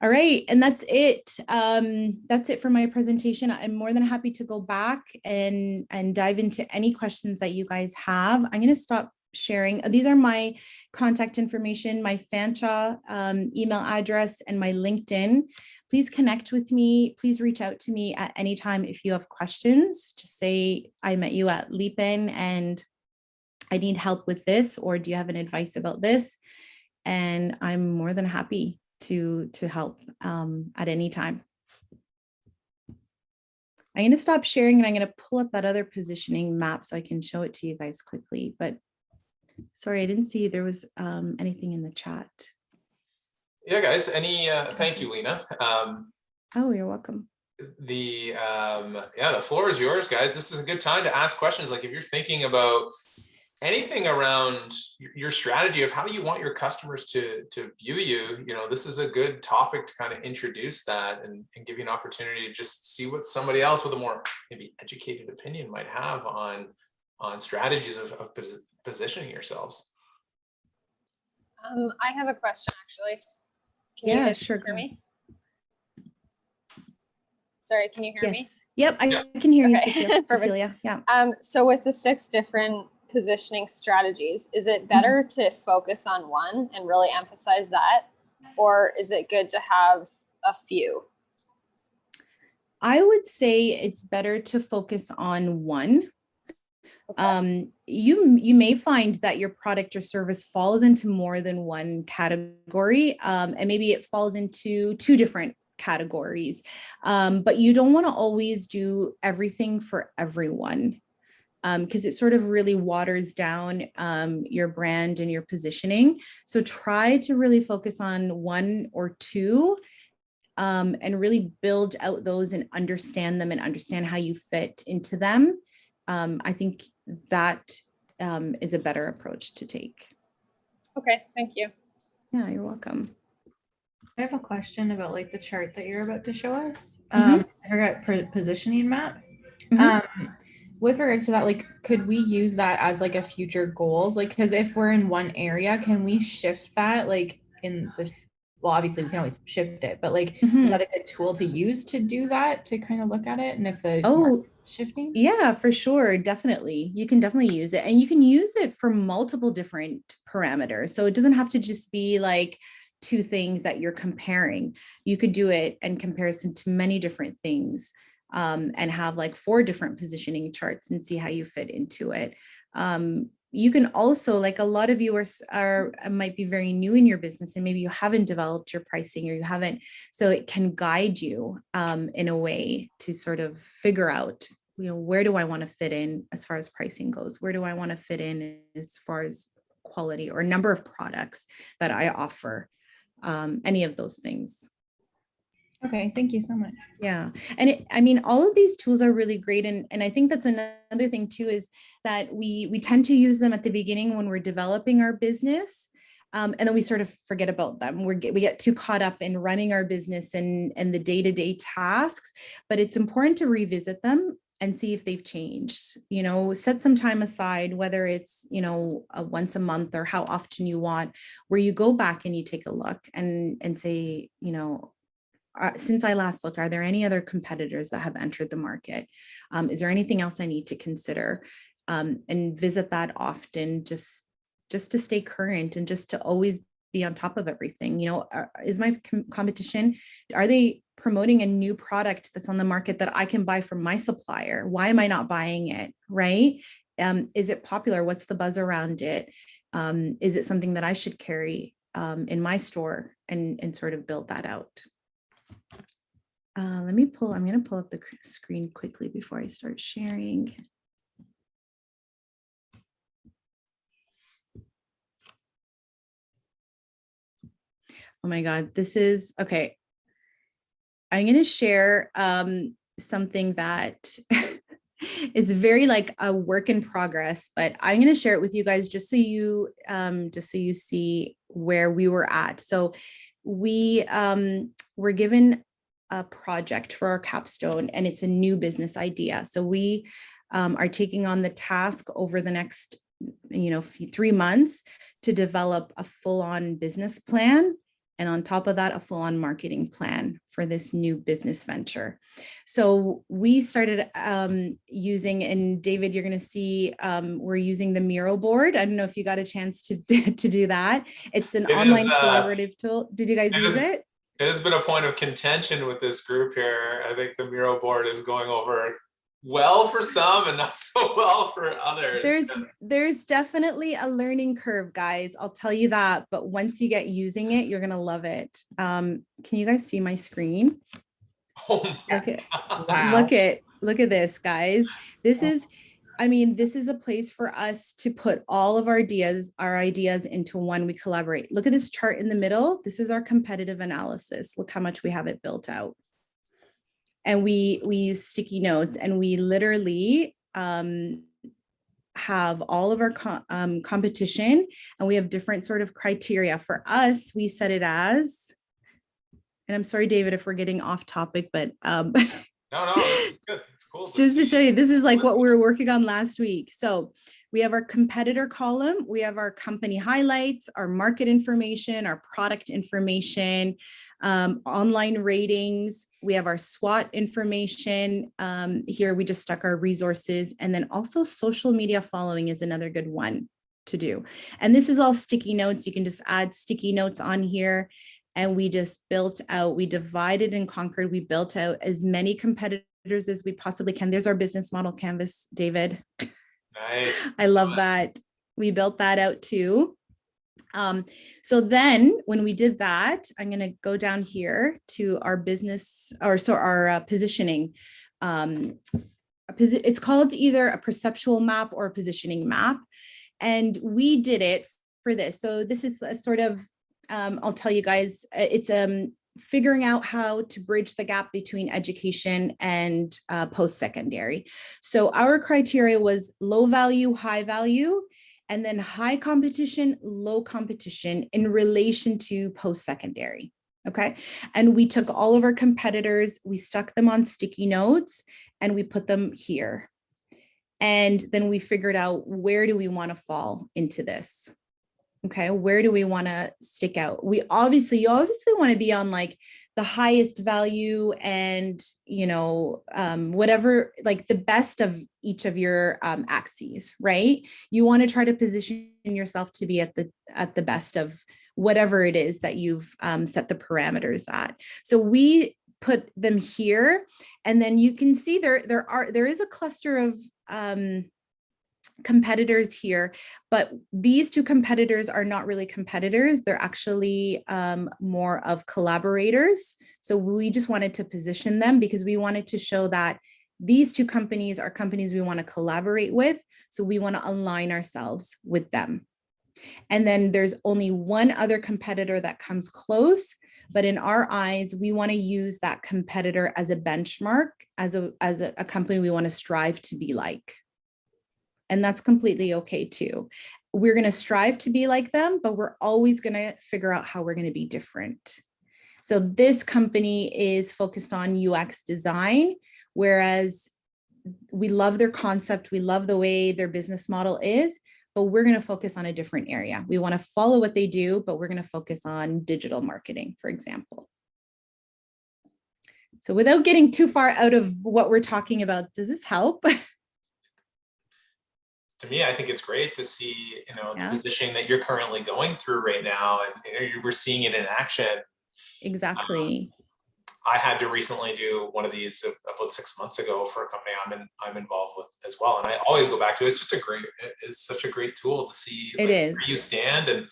All right, and that's it. That's it for my presentation. I'm more than happy to go back and dive into any questions that you guys have. I'm going to stop sharing. These are my contact information, my Fanshawe email address, and my LinkedIn. Please connect with me. Please reach out to me at any time if you have questions. Just say I met you at Leapin and I need help with this, or do you have an advice about this? And I'm more than happy to help at any time. I'm going to stop sharing and I'm going to pull up that other positioning map so I can show it to you guys quickly. But sorry, I didn't see there was anything in the chat. Yeah, guys, thank you, Lina. Oh, you're welcome. The floor is yours, guys. This is a good time to ask questions. Like if you're thinking about anything around your strategy of how you want your customers to view you, this is a good topic to kind of introduce that and give you an opportunity to just see what somebody else with a more maybe educated opinion might have on strategies of positioning yourselves. I have a question actually. Can Yeah, you sure. hear me? Sorry, can you hear me? Yep, I can hear you, Okay. Cecilia. Yeah. So with the 6 different positioning strategies, is it better to focus on one and really emphasize that, or is it good to have a few? I would say it's better to focus on one. You may find that your product or service falls into more than one category, and maybe it falls into two different categories, but you don't want to always do everything for everyone, because it sort of really waters down your brand and your positioning. So try to really focus on one or two, and really build out those and understand them and understand how you fit into them. I think that is a better approach to take. Okay, thank you. Yeah, you're welcome. I have a question about like the chart that you're about to show us. Mhm. I forgot positioning map. Mhm. With regards to that, like, could we use that as like a future goals? Like, because if we're in one area, can we shift that like in the, well, obviously we can always shift it, but like, is Mhm. that a good tool to use to do that, to kind of look at it? And if the Oh, market's shifting? yeah, for sure. Definitely. You can definitely use it, and you can use it for multiple different parameters. So it doesn't have to just be like two things that you're comparing. You could do it in comparison to many different things, and have like 4 different positioning charts and see how you fit into it. You can also, like, a lot of you are might be very new in your business, and maybe you haven't developed your pricing, or you haven't, so it can guide you in a way to sort of figure out, where do I want to fit in as far as pricing goes? Where do I want to fit in as far as quality or number of products that I offer? Any of those things. Okay, thank you so much. Yeah. And I mean, all of these tools are really great. And I think that's another thing too, is that we tend to use them at the beginning when we're developing our business. And then we sort of forget about them. We get too caught up in running our business and the day-to-day tasks, but it's important to revisit them and see if they've changed. Set some time aside, whether it's, once a month or how often you want, where you go back and you take a look and say, since I last looked, are there any other competitors that have entered the market? Is there anything else I need to consider? And visit that often, just to stay current and just to always be on top of everything. Is my competition, are they promoting a new product that's on the market that I can buy from my supplier? Why am I not buying it? Right? Is it popular? What's the buzz around it? Is it something that I should carry in my store and sort of build that out? I'm going to pull up the screen quickly before I start sharing. Oh my God, this is, okay. I'm going to share something that is very like a work in progress, but I'm going to share it with you guys just so you see where we were at. So we were given a project for our capstone, and it's a new business idea. So we are taking on the task over the next 3 months to develop a full-on business plan, and on top of that, a full-on marketing plan for this new business venture. So we started using, and David, you're going to see, we're using the Miro board. I don't know if you got a chance to do that. It's an online collaborative tool. Did you guys use it? It has been a point of contention with this group here. I think the Miro board is going over well for some and not so well for others. There's definitely a learning curve, guys. I'll tell you that. But once you get using it, you're gonna love it. Can you guys see my screen? Oh my God. Look at this, guys. This is a place for us to put all of our ideas into one. We collaborate. Look at this chart in the middle. This is our competitive analysis. Look how much we have it built out. And we use sticky notes, and we literally have all of our competition, and we have different sort of criteria. For us, we set it as, and I'm sorry, David, if we're getting off topic, but no, it's good. It's cool. Just to show you, this is like what we were working on last week. So we have our competitor column, we have our company highlights, our market information, our product information, online ratings. We have our SWOT information. Here we just stuck our resources, and then also social media following is another good one to do. And this is all sticky notes. You can just add sticky notes on here. And we just built out, we divided and conquered. We built out as many competitors as we possibly can. There's our business model canvas, David. Nice. I love that. We built that out too. So then when we did that, I'm going to go down here to our business our positioning. It's called either a perceptual map or a positioning map. And we did it for this. So this is a sort of, I'll tell you guys, it's figuring out how to bridge the gap between education and post-secondary. So our criteria was low value, high value, and then high competition, low competition in relation to post-secondary. Okay. And we took all of our competitors, we stuck them on sticky notes, and we put them here. And then we figured out, where do we want to fall into this? Okay, where do we want to stick out? You obviously want to be on like the highest value and, you know, whatever, like the best of each of your axes, right? You want to try to position yourself to be at the best of whatever it is that you've set the parameters at. So we put them here, and then you can see there is a cluster of competitors here, but these two competitors are not really competitors. They're actually more of collaborators. So we just wanted to position them because we wanted to show that these two companies are companies we want to collaborate with. So we want to align ourselves with them. And then there's only one other competitor that comes close, but in our eyes, we want to use that competitor as a benchmark, as a company we want to strive to be like. And that's completely okay too. We're going to strive to be like them, but we're always going to figure out how we're going to be different. So this company is focused on UX design, whereas we love their concept. We love the way their business model is, but we're going to focus on a different area. We want to follow what they do, but we're going to focus on digital marketing, for example. So without getting too far out of what we're talking about, does this help? To me, I think it's great to see, the positioning that you're currently going through right now, and we're seeing it in action. Exactly. I had to recently do one of these about 6 months ago for a company I'm involved with as well, and I always go back to it. It's such a great tool to see where you stand and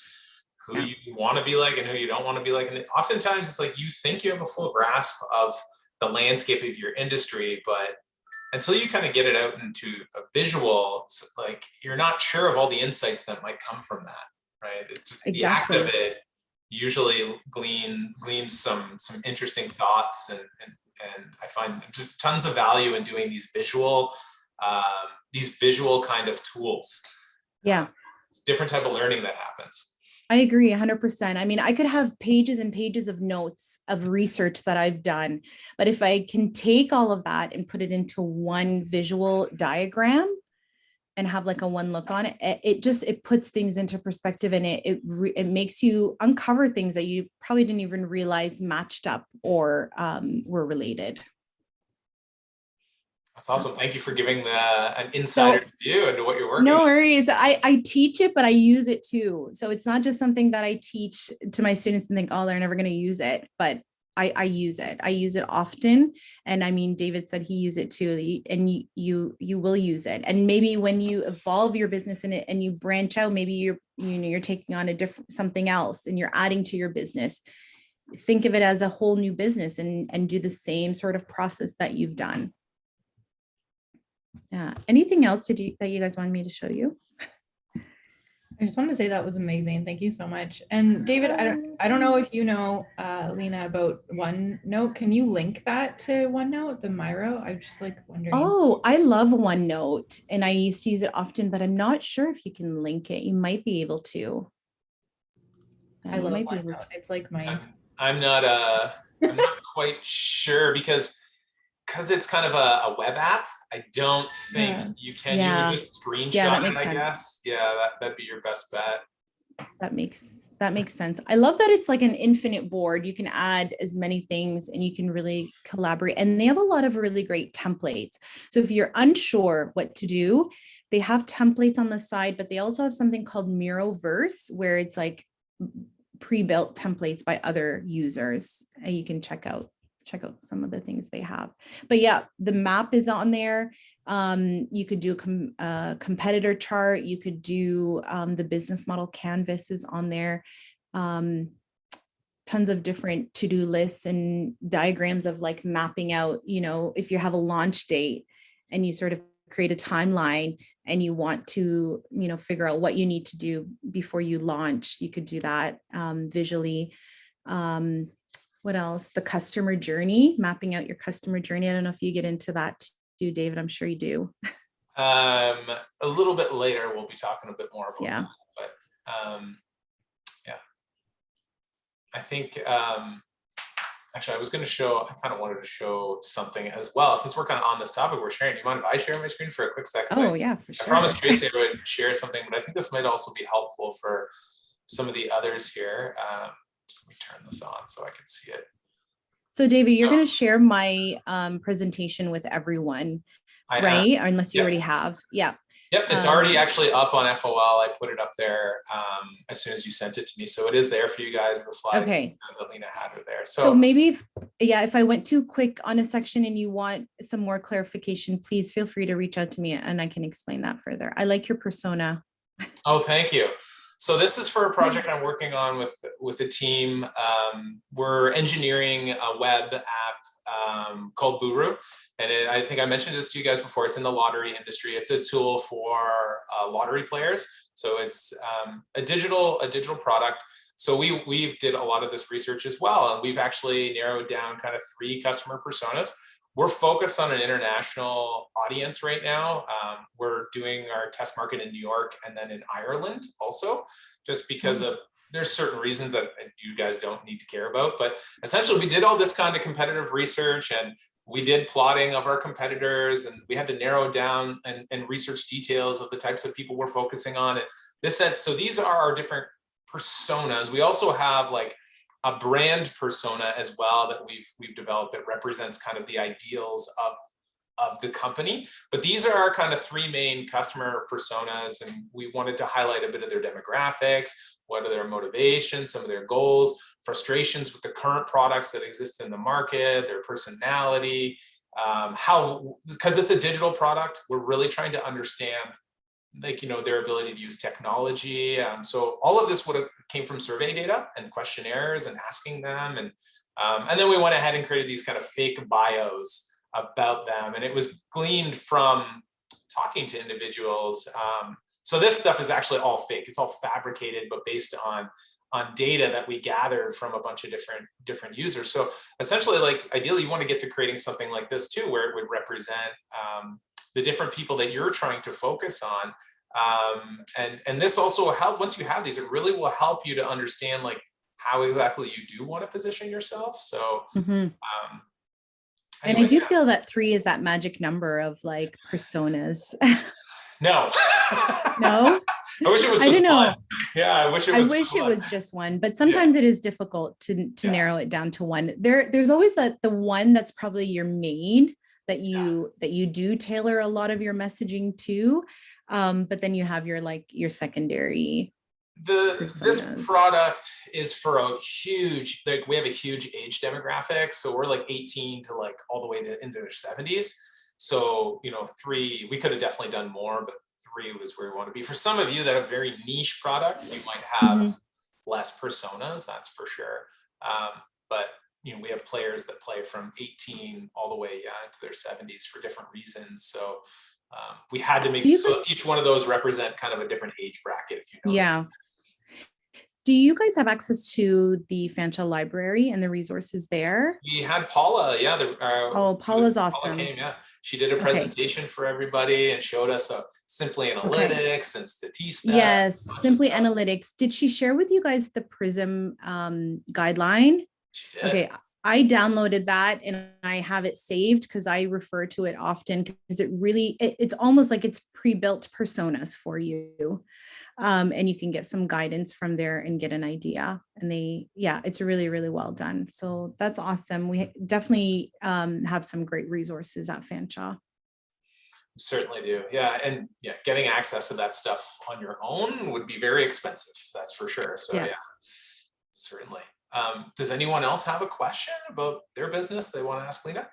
who you want to be like and who you don't want to be like. And oftentimes it's like you think you have a full grasp of the landscape of your industry, but until you kind of get it out into a visual, like you're not sure of all the insights that might come from that, right? It's just the act of it usually gleams some interesting thoughts, and I find just tons of value in doing these visual kind of tools. Yeah, it's a different type of learning that happens. I agree 100%. I mean, I could have pages and pages of notes of research that I've done, but if I can take all of that and put it into one visual diagram and have like a one look on it, it puts things into perspective, and it makes you uncover things that you probably didn't even realize matched up or were related. That's awesome. Thank you for giving an insider view into what you're working on. No on. worries. I teach it, but I use it too. So it's not just something that I teach to my students and think, oh, they're never going to use it, but I use it. I use it often. And I mean, David said he used it too, and you will use it. And maybe when you evolve your business in it and you branch out, maybe you're taking on something else and you're adding to your business. Think of it as a whole new business and do the same sort of process that you've done. Yeah. Anything else that you guys wanted me to show you? I just wanted to say that was amazing. Thank you so much. And David, I don't know if you know, Lina, about OneNote. Can you link that to OneNote, the Miro? I'm just like wondering. Oh, I love OneNote, and I used to use it often, but I'm not sure if you can link it. You might be able to. I love OneNote. It's like my. I'm not quite sure because it's kind of a web app. I don't think you can. You would just screenshot it, I guess. Yeah, that'd be your best bet. That makes sense. I love that it's like an infinite board. You can add as many things and you can really collaborate. And they have a lot of really great templates. So if you're unsure what to do, they have templates on the side, but they also have something called Miroverse, where it's like pre-built templates by other users. And you can check out check out some of the things they have. But yeah, the map is on there. You could do a competitor chart. You could do the business model canvas is on there. Tons of different to-do lists and diagrams of like mapping out, you know, if you have a launch date and you sort of create a timeline and you want to, you know, figure out what you need to do before you launch, you could do that visually. What else? The customer journey, mapping out your customer journey. I don't know if you get into that too, David. I'm sure you do. A little bit later, we'll be talking a bit more about that. But yeah, I think actually I was going to show, I kind of wanted to show something as well. Since we're kind of on this topic we're sharing, do you mind if I share my screen for a quick second? Oh yeah, for sure. I promised Tracy I would share something, but I think this might also be helpful for some of the others here. Just let me turn this on so I can see it. So David, you're going to share my presentation with everyone, right? Or unless you already have. Yeah. Yep, it's already actually up on FOL. I put it up there as soon as you sent it to me. So it is there for you guys, the slides that Lina had are there. So maybe, if I went too quick on a section and you want some more clarification, please feel free to reach out to me and I can explain that further. I like your persona. Oh, thank you. So this is for a project I'm working on with a team. We're engineering a web app called Buru. And I think I mentioned this to you guys before. It's in the lottery industry. It's a tool for lottery players. So it's a digital product. So we've did a lot of this research as well. And we've actually narrowed down kind of 3 customer personas. We're focused on an international audience right now. We're doing our test market in New York and then in Ireland also, just because of there's certain reasons that you guys don't need to care about. But essentially, we did all this kind of competitive research and we did plotting of our competitors, and we had to narrow down and research details of the types of people we're focusing on. And this said, so these are our different personas. We also have like a brand persona as well that we've developed that represents kind of the ideals of the company. But these are our kind of 3 main customer personas, and we wanted to highlight a bit of their demographics, what are their motivations, some of their goals, frustrations with the current products that exist in the market, their personality, because it's a digital product, we're really trying to understand, like, you know, their ability to use technology. So all of this would have came from survey data and questionnaires and asking them. And then we went ahead and created these kind of fake bios about them. And it was gleaned from talking to individuals. So this stuff is actually all fake. It's all fabricated, but based on data that we gathered from a bunch of different users. So essentially, like, ideally you want to get to creating something like this too, where it would represent the different people that you're trying to focus on. And this also will help, once you have these, it really will help you to understand like how exactly you do want to position yourself. So and anyway, I do feel that 3 is that magic number of like personas. No. No? I wish it was just one. Yeah, I wish it was just one, but sometimes it is difficult to narrow it down to one. There's always the one that's probably your main that you do tailor a lot of your messaging to. But then you have your secondary. This product is for a huge, like, we have a huge age demographic. So we're like 18 to like all the way to into their 70s. So, you know, 3, we could have definitely done more, but 3 was where we want to be. For some of you that have very niche products, you might have less personas, that's for sure. But, you know, we have players that play from 18 all the way into their 70s for different reasons. So we had to make, so each one of those represent kind of a different age bracket, if you know. Yeah. Do you guys have access to the Fancha library and the resources there? We had Paula, Paula's awesome. Paula came, she did a presentation for everybody and showed us Simply Analytics and Statista. Yes, Simply Analytics. Did she share with you guys the Prism guideline? She did. Okay, I downloaded that and I have it saved because I refer to it often because it's almost like it's pre-built personas for you. And you can get some guidance from there and get an idea. And it's really, really well done. So that's awesome. We definitely have some great resources at Fancha. Certainly do. Yeah. And getting access to that stuff on your own would be very expensive. That's for sure. So yeah certainly. Does anyone else have a question about their business they want to ask Lina?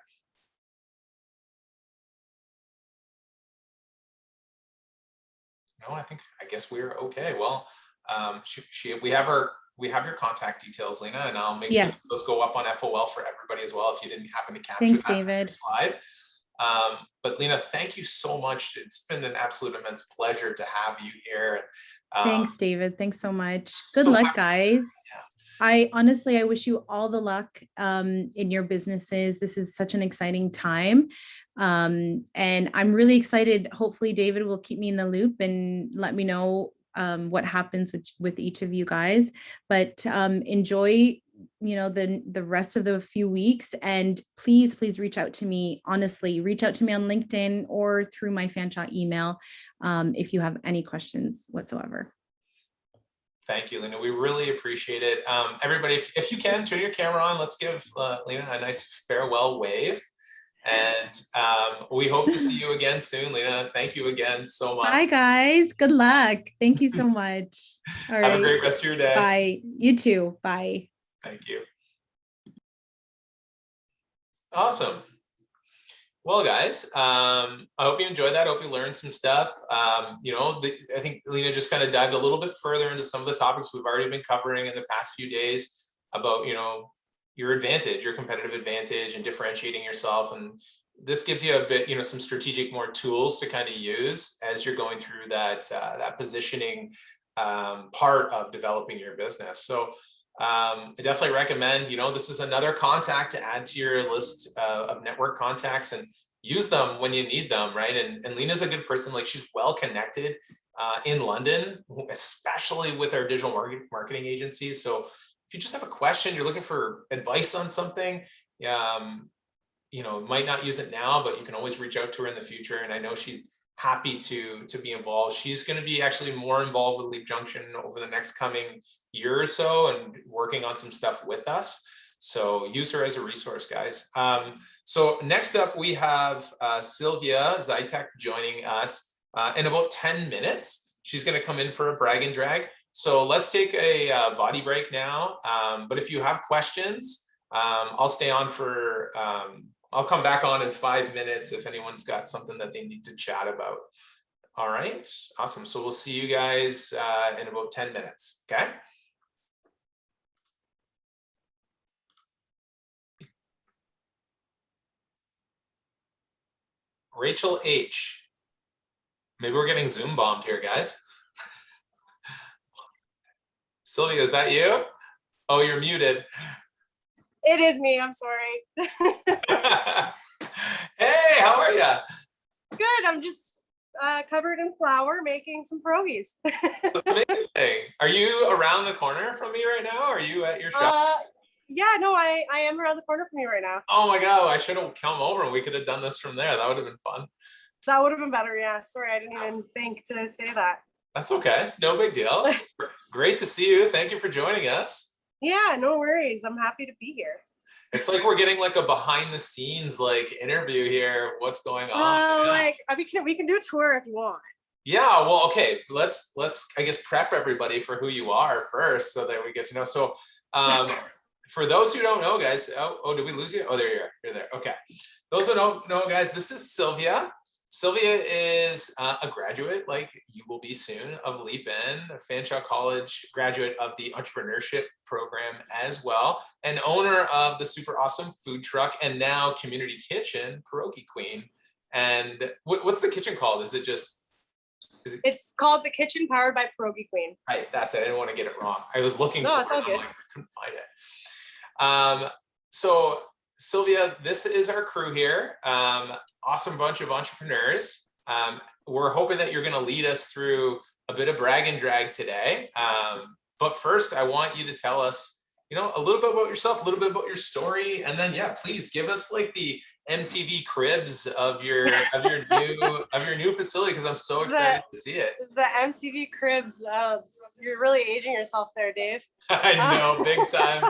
No, I guess we're okay. Well, we have your contact details, Lina, and I'll make sure Yes. those go up on FOL for everybody as well if you didn't happen to capture Thanks, that on your David. slide. But Lina, thank you so much. It's been an absolute immense pleasure to have you here. Thanks, David. Thanks so much. Good so luck, happy- guys. Yeah. I honestly wish you all the luck in your businesses. This is such an exciting time. And I'm really excited. Hopefully David will keep me in the loop and let me know what happens with each of you guys. But enjoy, the rest of the few weeks, and please reach out to me. Honestly, reach out to me on LinkedIn or through my Fanshawe email if you have any questions whatsoever. Thank you, Lina. We really appreciate it. Everybody, if you can, turn your camera on. Let's give Lina a nice farewell wave. And we hope to see you again soon, Lina. Thank you again so much. Bye, guys. Good luck. Thank you so much. All right. Have a great rest of your day. Bye. You too. Bye. Thank you. Awesome. Well, guys, I hope you enjoyed that. I hope you learned some stuff. I think Lina just kind of dived a little bit further into some of the topics we've already been covering in the past few days about, your advantage, your competitive advantage, and differentiating yourself. And this gives you a bit, some strategic more tools to kind of use as you're going through that positioning part of developing your business. So I definitely recommend, this is another contact to add to your list of network contacts, and use them when you need them, right? And Lina's a good person. Like, she's well connected in London, especially with our digital marketing agencies. So if you just have a question, you're looking for advice on something, might not use it now, but you can always reach out to her in the future. And I know she's happy to be involved. She's going to be actually more involved with Leap Junction over the next coming year or so, and working on some stuff with us. So use her as a resource, guys. So next up, we have Sylvia Zietek joining us in about 10 minutes. She's going to come in for a brag and drag. So let's take a body break now. But if you have questions, I'll stay on for, I'll come back on in 5 minutes if anyone's got something that they need to chat about. All right, awesome. So we'll see you guys in about 10 minutes, okay? Rachel H. Maybe we're getting Zoom bombed here, guys. Sylvia, is that you? Oh, you're muted. It is me. I'm sorry. Hey, how are you? Good. I'm just covered in flour making some pierogies. That's amazing. Are you around the corner from me right now? Are you at your shop? Yeah, no, I am around the corner from you right now. Oh my God, I should have come over and we could have done this from there. That would have been fun. That would have been better. Yeah. Sorry, I didn't even think to say that. That's okay. No big deal. Great to see you. Thank you for joining us. Yeah, no worries. I'm happy to be here. It's like we're getting like a behind the scenes interview here. What's going on? Well, we can do a tour if you want. Yeah, well, okay. Let's I guess prep everybody for who you are first, so that we get to know. So for those who don't know, guys, did we lose you? Oh, there you are. You're there. Okay. Those who don't know, guys, this is Sylvia. Sylvia is a graduate, like you will be soon, of Leap In, a Fanshawe College graduate of the entrepreneurship program as well, and owner of the super awesome food truck and now community kitchen, Pierogi Queen. And what's the kitchen called? Is it? It's called The Kitchen, powered by Pierogi Queen. Right, that's it. I didn't want to get it wrong. I was looking for it. All good. I couldn't find it. So Sylvia, this is our crew here. Awesome bunch of entrepreneurs. We're hoping that you're going to lead us through a bit of brag and drag today. But first, I want you to tell us, a little bit about yourself, a little bit about your story, and then please give us like the MTV cribs of your new facility, because I'm so excited to see it. The MTV cribs. You're really aging yourself there, Dave. I know, big time.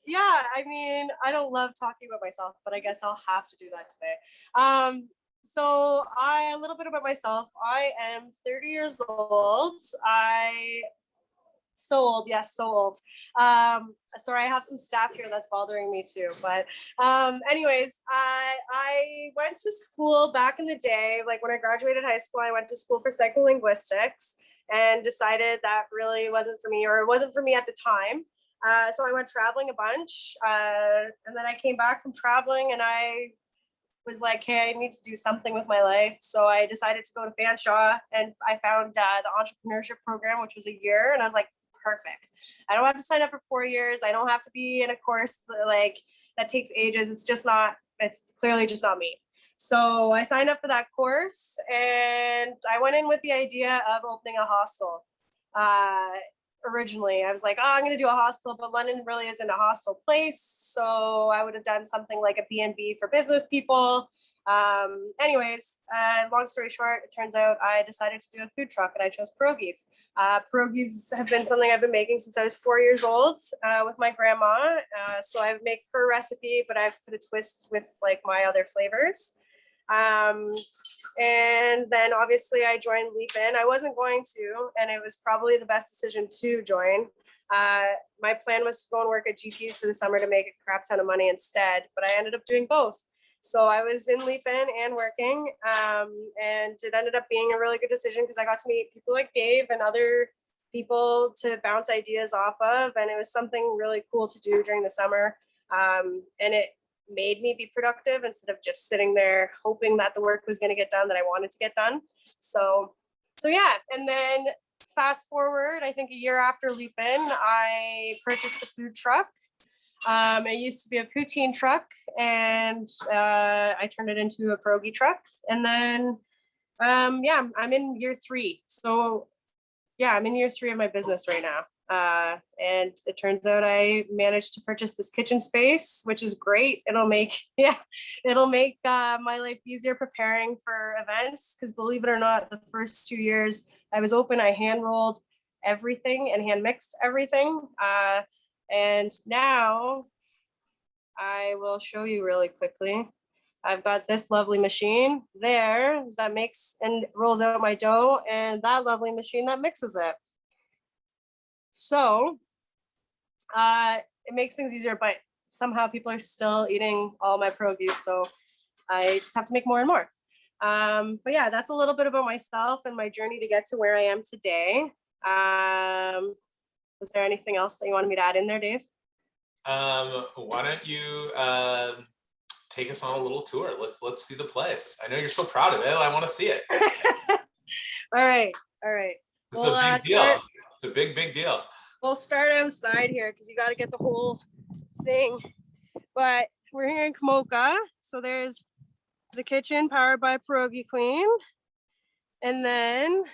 Yeah, I mean, I don't love talking about myself, but I guess I'll have to do that today. So a little bit about myself. I am 30 years old. I So old, yes, so old. Sorry, I have some staff here that's bothering me too. But anyways, I went to school back in the day. Like when I graduated high school, I went to school for psycholinguistics and decided that really wasn't for me, or it wasn't for me at the time. So I went traveling a bunch, and then I came back from traveling, and I was like, hey, I need to do something with my life. So I decided to go to Fanshawe, and I found the entrepreneurship program, which was a year. And I was like, perfect. I don't have to sign up for 4 years. I don't have to be in a course like that takes ages. It's clearly just not me. So I signed up for that course, and I went in with the idea of opening a hostel. Originally, I was like, oh, I'm going to do a hostel, but London really isn't a hostel place. So I would have done something like a B&B for business people. Anyways, long story short, it turns out I decided to do a food truck, and I chose pierogies. Pierogies have been something I've been making since I was 4 years old with my grandma. So I make her recipe, but I've put a twist with like my other flavors. And then obviously I joined Leap In. I wasn't going to, and it was probably the best decision to join. My plan was to go and work at GT's for the summer to make a crap ton of money instead, but I ended up doing both. So I was in Leap In and working, and it ended up being a really good decision because I got to meet people like Dave and other people to bounce ideas off of, and it was something really cool to do during the summer. And it made me be productive instead of just sitting there hoping that the work was going to get done that I wanted to get done. So yeah. And then fast forward, I think a year after Leap In, I purchased a food truck. It used to be a poutine truck, and I turned it into a pierogi truck. And then, yeah, I'm in year 3. So yeah, I'm in year 3 of my business right now. And it turns out I managed to purchase this kitchen space, which is great. It'll make my life easier preparing for events. Because believe it or not, the first 2 years I was open, I hand rolled everything and hand mixed everything. And now I will show you really quickly. I've got this lovely machine there that makes and rolls out my dough, and that lovely machine that mixes it. So it makes things easier, but somehow people are still eating all my pierogies, so I just have to make more and more. But yeah, that's a little bit about myself and my journey to get to where I am today. Was there anything else that you wanted me to add in there, Dave? Why don't you take us on a little tour? Let's see the place. I know you're so proud of it. I want to see it. All right. It's a big deal. It's a big deal. We'll start outside here because you got to get the whole thing. But we're here in Kamoka. So there's the kitchen powered by Pierogi Queen. And then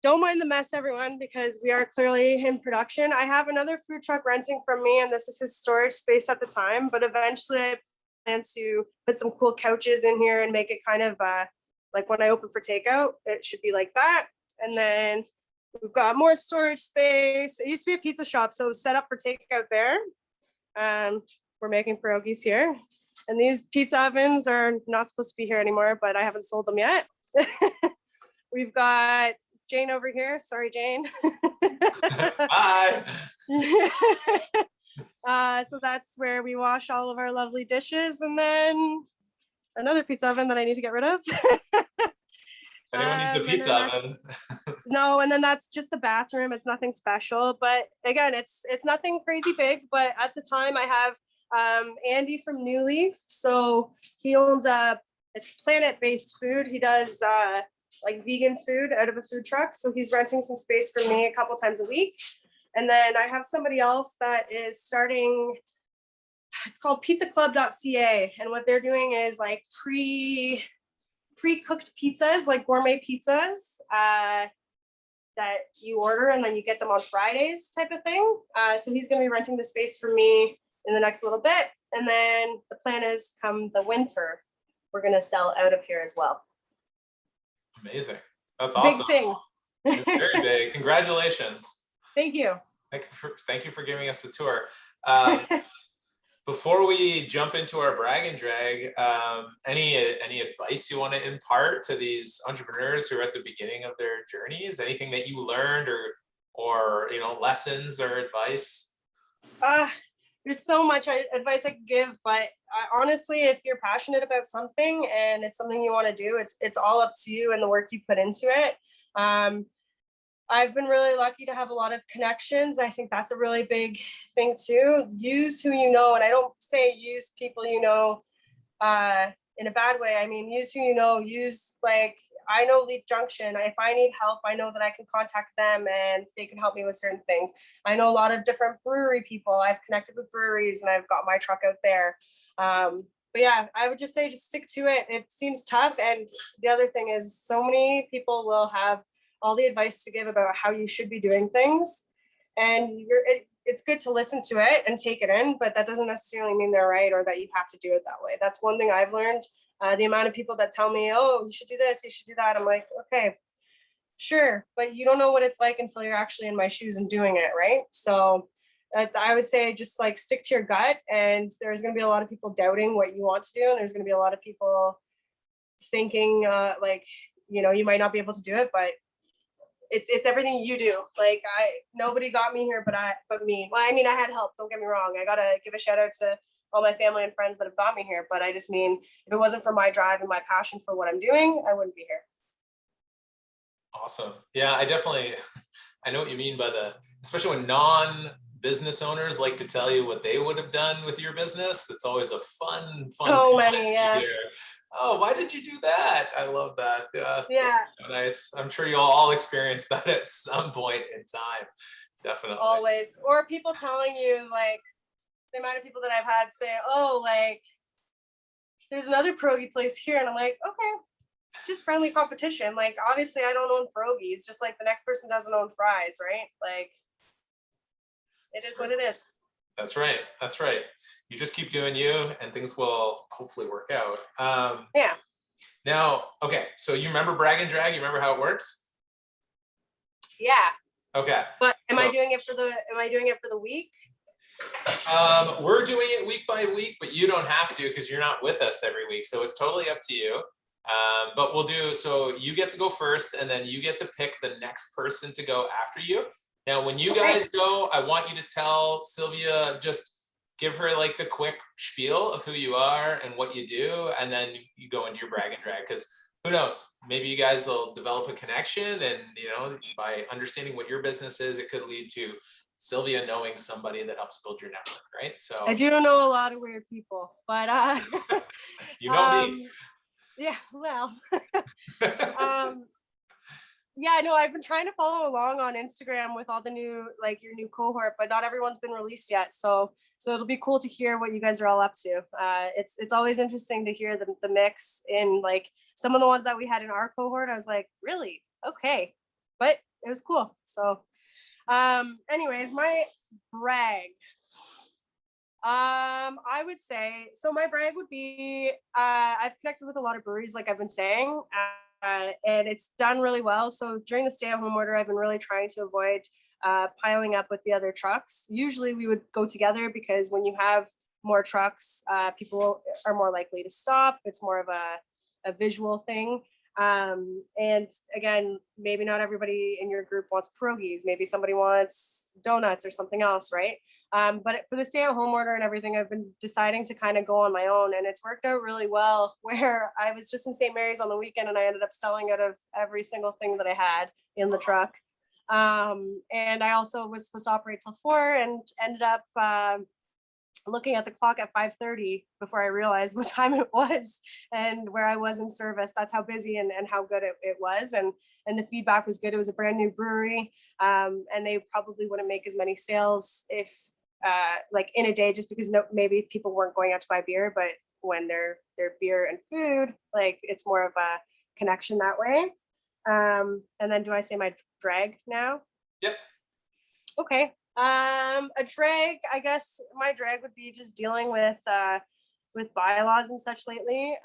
don't mind the mess, everyone, because we are clearly in production. I have another food truck renting from me, and this is his storage space at the time. But eventually I plan to put some cool couches in here and make it kind of like when I open for takeout, it should be like that. And then we've got more storage space. It used to be a pizza shop, so it was set up for takeout there. We're making pierogies here. And these pizza ovens are not supposed to be here anymore, but I haven't sold them yet. We've got Jane over here. Sorry, Jane. Bye. So that's where we wash all of our lovely dishes, and then another pizza oven that I need to get rid of. Anyone needs a pizza oven? No, and then that's just the bathroom. It's nothing special, but again, it's nothing crazy big. But at the time, I have Andy from New Leaf. So he owns it's plant-based food. He does like vegan food out of a food truck. So he's renting some space for me a couple times a week. And then I have somebody else that is starting, it's called pizzaclub.ca. And what they're doing is like pre-cooked pizzas, like gourmet pizzas that you order and then you get them on Fridays type of thing. So he's going to be renting the space for me in the next little bit. And then the plan is come the winter, we're going to sell out of here as well. Amazing. That's awesome. Big things. It's very big. Congratulations. Thank you. Thank you for giving us the tour. before we jump into our brag and drag, any advice you want to impart to these entrepreneurs who are at the beginning of their journeys? Anything that you learned, or lessons or advice? There's so much advice I could give, but honestly, if you're passionate about something and it's something you want to do, it's all up to you and the work you put into it. I've been really lucky to have a lot of connections. I think that's a really big thing too. Use who you know, and I don't say use people you know in a bad way. I mean, use who you know. Use, like, I know Leap Junction. If I need help, I know that I can contact them and they can help me with certain things. I know a lot of different brewery people. I've connected with breweries and I've got my truck out there. But yeah, I would just say just stick to it. It seems tough. And the other thing is, so many people will have all the advice to give about how you should be doing things. And it's good to listen to it and take it in, but that doesn't necessarily mean they're right or that you have to do it that way. That's one thing I've learned. The amount of people that tell me, oh, you should do this, you should do that. I'm like, okay, sure. But you don't know what it's like until you're actually in my shoes and doing it, right? So I would say just like stick to your gut, and there's going to be a lot of people doubting what you want to do. And there's going to be a lot of people thinking like, you might not be able to do it, but it's everything you do. Like, nobody got me here but me. Well, I mean, I had help, don't get me wrong. I gotta give a shout out to all my family and friends that have got me here, but I just mean, if it wasn't for my drive and my passion for what I'm doing, I wouldn't be here. Awesome. Yeah, I know what you mean by especially when non-business owners like to tell you what they would have done with your business. That's always a fun So many, yeah. Oh, why did you do that? I love that. Yeah. So nice. I'm sure you'll all experience that at some point in time. Definitely. Always. Or people telling you, like, the amount of people that I've had say, oh, like, there's another pierogi place here. And I'm like, okay, just friendly competition. Like, obviously I don't own pierogies, just like the next person doesn't own fries, right? Like, it is what it is. That's right. That's right. You just keep doing you and things will hopefully work out. Yeah. Now, okay. So you remember brag and drag? You remember how it works? Yeah. Okay. But am I doing it for the week? We're doing it week by week, but you don't have to because you're not with us every week. So it's totally up to you. But so you get to go first, and then you get to pick the next person to go after you. Now, when you guys go, I want you to tell Sylvia, just give her like the quick spiel of who you are and what you do, and then you go into your brag and drag, because who knows, maybe you guys will develop a connection, and by understanding what your business is, it could lead to Sylvia knowing somebody that helps build your network, right? So I do know a lot of weird people, but you know me. Yeah, well. Yeah, no, I've been trying to follow along on Instagram with all the new, like, your new cohort, but not everyone's been released yet. So it'll be cool to hear what you guys are all up to. It's always interesting to hear the mix in, like, some of the ones that we had in our cohort. I was like, really? Okay. But it was cool. So anyways, my brag. I would say, so my brag would be, I've connected with a lot of breweries, like I've been saying, and it's done really well. So during the stay-at-home order, I've been really trying to avoid piling up with the other trucks. Usually we would go together, because when you have more trucks, people are more likely to stop. It's more of a visual thing. And again, maybe not everybody in your group wants pierogies. Maybe somebody wants donuts or something else, right? But for the stay-at-home order and everything, I've been deciding to kind of go on my own, and it's worked out really well, where I was just in St. Mary's on the weekend and I ended up selling out of every single thing that I had in the truck. And I also was supposed to operate till 4 and ended up looking at the clock at 5:30 before I realized what time it was and where I was in service. That's how busy and how good it was. And the feedback was good. It was a brand new brewery, and they probably wouldn't make as many sales if like in a day, just because maybe people weren't going out to buy beer, but when they're beer and food, like, it's more of a connection that way. And then do I say my drag now? Yep. Okay. A drag, I guess my drag would be just dealing with bylaws and such lately.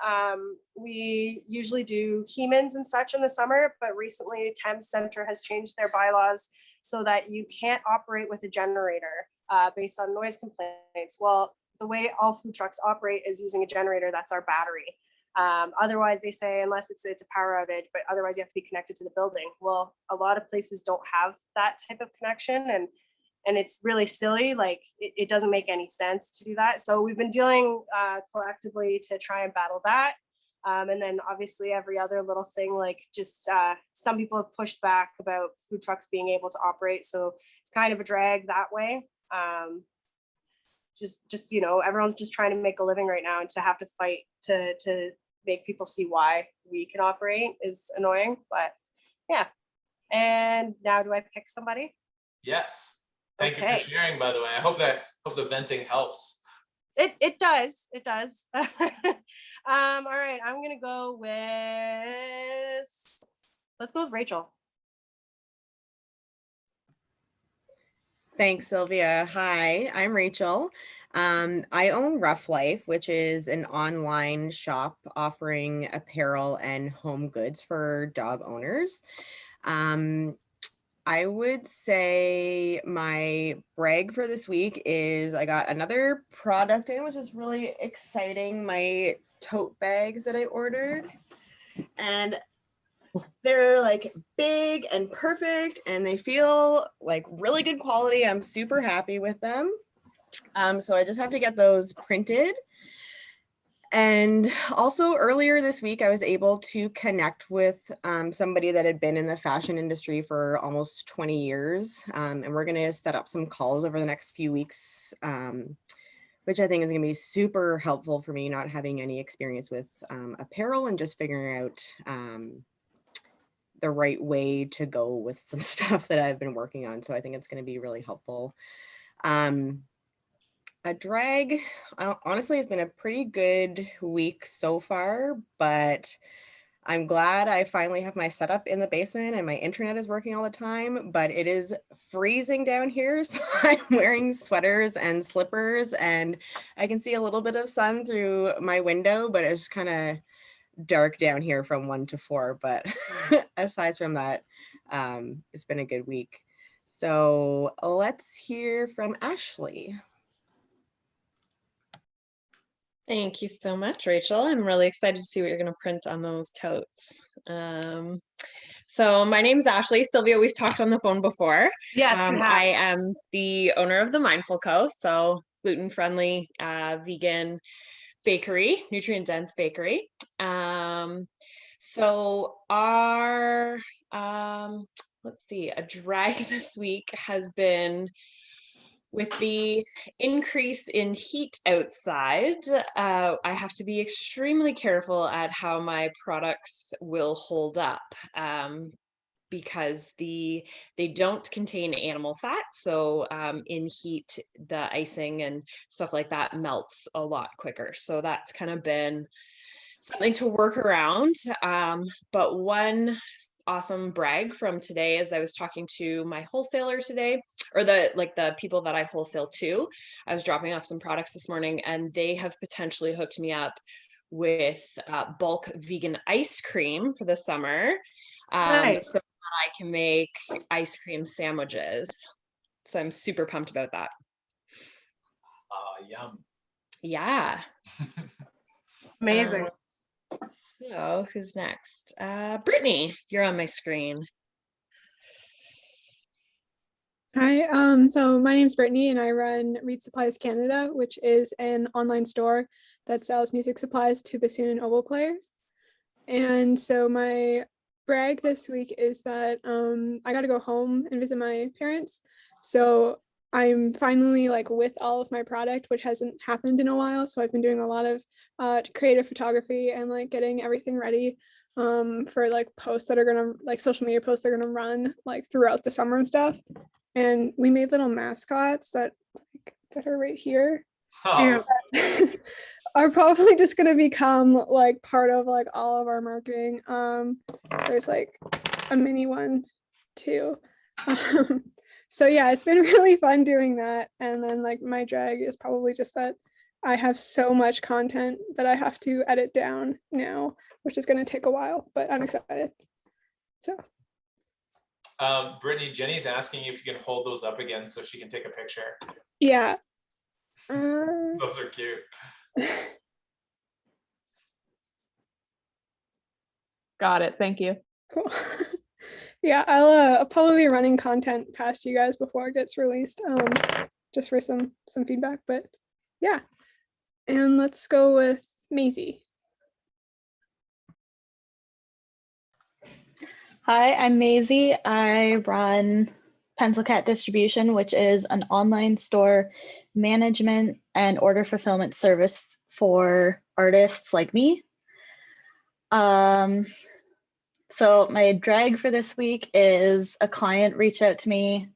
We usually do Hemans and such in the summer, but recently Thames Center has changed their bylaws so that you can't operate with a generator based on noise complaints. Well, the way all food trucks operate is using a generator. That's our battery. Otherwise, they say, unless it's a power outage, but otherwise you have to be connected to the building. Well, a lot of places don't have that type of connection, and it's really silly. Like it doesn't make any sense to do that. So we've been dealing collectively to try and battle that. And then obviously every other little thing, like just some people have pushed back about food trucks being able to operate. So it's kind of a drag that way. Just you know, everyone's just trying to make a living right now, and to have to fight to make people see why we can operate is annoying. But yeah. And now do I pick somebody? Yes. Thank you Okay. for sharing, by the way. I hope the venting helps. It does. It does. All right. I'm gonna go with, let's go with Rachel. Thanks, Sylvia. Hi, I'm Rachel. I own Rough Life, which is an online shop offering apparel and home goods for dog owners. I would say my brag for this week is I got another product in, which is really exciting. My tote bags that I ordered. And they're like big and perfect, and they feel like really good quality. I'm super happy with them. So I just have to get those printed. And also earlier this week, I was able to connect with somebody that had been in the fashion industry for almost 20 years. And we're going to set up some calls over the next few weeks, which I think is going to be super helpful for me, not having any experience with apparel and just figuring out the right way to go with some stuff that I've been working on. So I think it's going to be really helpful. A drag, honestly, has been a pretty good week so far, but I'm glad I finally have my setup in the basement and my internet is working all the time, but it is freezing down here. So I'm wearing sweaters and slippers, and I can see a little bit of sun through my window, but it's kind of dark down here from 1 to 4. But aside from that, it's been a good week. So let's hear from Ashley. Thank you so much, Rachel. I'm really excited to see what you're going to print on those totes. So my name's Ashley. Sylvia, we've talked on the phone before. Yes, we have. I am the owner of the Mindful Co. So gluten-friendly, vegan bakery, nutrient-dense bakery. So our, let's see, a drag this week has been, with the increase in heat outside, I have to be extremely careful at how my products will hold up, because they don't contain animal fat. So in heat, the icing and stuff like that melts a lot quicker. So that's kind of been something to work around. But one awesome brag from today is I was talking to my wholesaler today, or the people that I wholesale to. I was dropping off some products this morning, and they have potentially hooked me up with bulk vegan ice cream for the summer. Nice. So that I can make ice cream sandwiches. So I'm super pumped about that. Yum. Yeah. Amazing. So who's next? Brittany, you're on my screen. Hi, so my name's Brittany and I run Reed Supplies Canada, which is an online store that sells music supplies to bassoon and oboe players. And so my brag this week is that I got to go home and visit my parents. So I'm finally like with all of my product, which hasn't happened in a while. So I've been doing a lot of creative photography and like getting everything ready for like posts that are gonna, like social media posts that are gonna run like throughout the summer and stuff. And we made little mascots that are right here. Oh. And are probably just gonna become like part of like all of our marketing. There's like a mini one too. So yeah, it's been really fun doing that. And then like my drag is probably just that I have so much content that I have to edit down now, which is going to take a while, but I'm excited. So Brittany, Jenny's asking if you can hold those up again so she can take a picture. yeah. Uh, Those are cute. Got it. Thank you. cool. Yeah, I'll probably be running content past you guys before it gets released, just for some feedback. But yeah, and let's go with Maisie. Hi, I'm Maisie. I run Pencil Cat Distribution, which is an online store management and order fulfillment service for artists like me. So my drag for this week is a client reached out to me,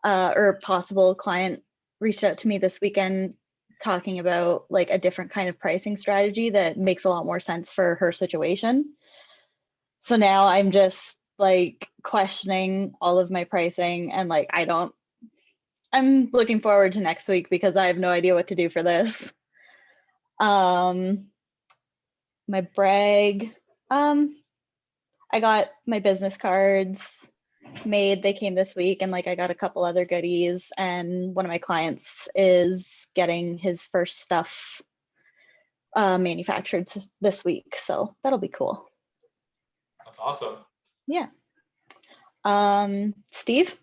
or a possible client reached out to me this weekend talking about like a different kind of pricing strategy that makes a lot more sense for her situation. So now I'm just like questioning all of my pricing and like I'm looking forward to next week because I have no idea what to do for this. My brag, I got my business cards made. They came this week, and like I got a couple other goodies, and one of my clients is getting his first stuff manufactured this week, so that'll be cool. That's awesome. Yeah. Steve?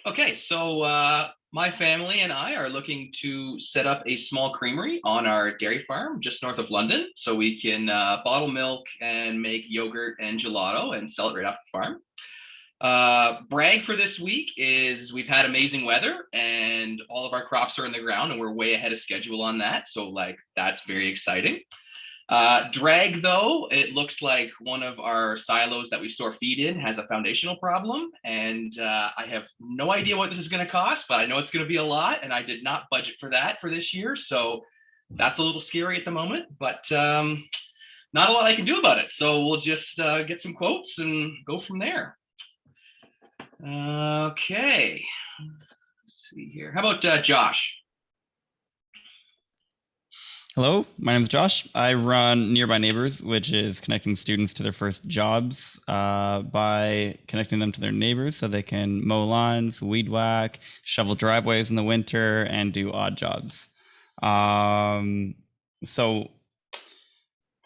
Okay, so my family and I are looking to set up a small creamery on our dairy farm just north of London, so we can bottle milk and make yogurt and gelato and sell it right off the farm. Brag for this week is we've had amazing weather and all of our crops are in the ground and we're way ahead of schedule on that, so like that's very exciting. Drag though, it looks like one of our silos that we store feed in has a foundational problem, and I have no idea what this is going to cost, but I know it's going to be a lot, and I did not budget for that for this year, so that's a little scary at the moment, but not a lot I can do about it, so we'll just get some quotes and go from there. Okay, let's see here. How about Josh? Hello, my name is Josh. I run Nearby Neighbors, which is connecting students to their first jobs by connecting them to their neighbors so they can mow lawns, weed whack, shovel driveways in the winter, and do odd jobs. So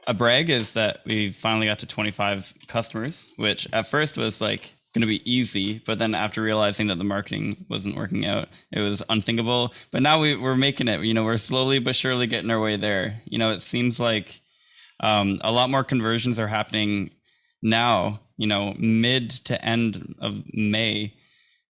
a brag is that we finally got to 25 customers, which at first was like going to be easy, but then after realizing that the marketing wasn't working out, it was unthinkable. But now we're making it. You know, we're slowly but surely getting our way there. You know, it seems like a lot more conversions are happening now, you know, mid to end of May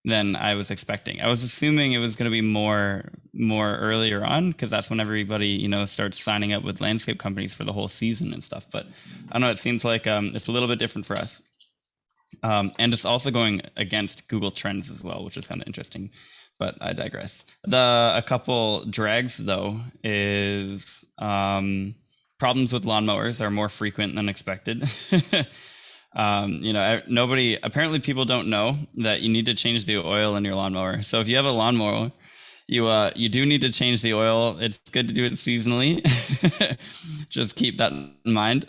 than I was expecting. I was assuming it was going to be more earlier on because that's when everybody, you know, starts signing up with landscape companies for the whole season and stuff. But I don't know, it seems like it's a little bit different for us. And it's also going against Google Trends as well, which is kind of interesting, but I digress. A couple drags though is problems with lawnmowers are more frequent than expected. You know, apparently people don't know that you need to change the oil in your lawnmower. So if you have a lawnmower, you do need to change the oil. It's good to do it seasonally. Just keep that in mind.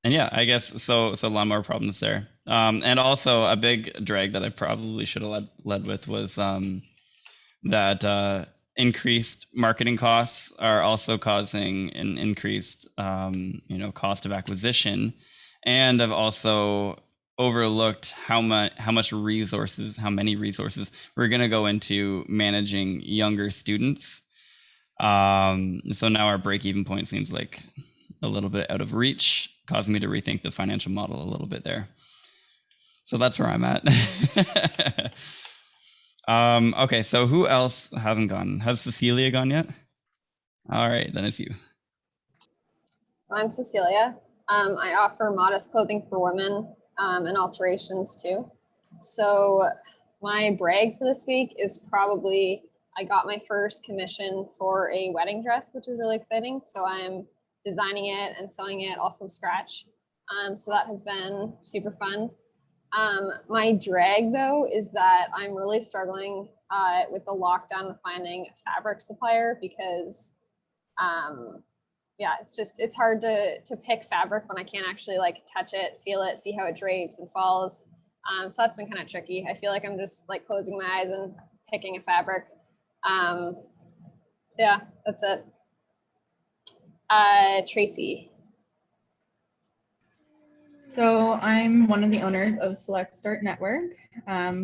And yeah, I guess so lawnmower problems there. And also a big drag that I probably should have led with was that increased marketing costs are also causing an increased you know, cost of acquisition. And I've also overlooked how many resources we're going to go into managing younger students. So now our break-even point seems like a little bit out of reach, causing me to rethink the financial model a little bit there. So that's where I'm at. Okay, so who else hasn't gone? Has Cecilia gone yet? All right, then it's you. So I'm Cecilia. I offer modest clothing for women and alterations too. So my brag for this week is probably I got my first commission for a wedding dress, which is really exciting. So I'm designing it and sewing it all from scratch. So that has been super fun. My drag though is that I'm really struggling with the lockdown with finding a fabric supplier because yeah, it's hard to pick fabric when I can't actually like touch it, feel it, see how it drapes and falls. So that's been kind of tricky. I feel like I'm just like closing my eyes and picking a fabric. So yeah, that's it. Tracy. So I'm one of the owners of Select Start Network.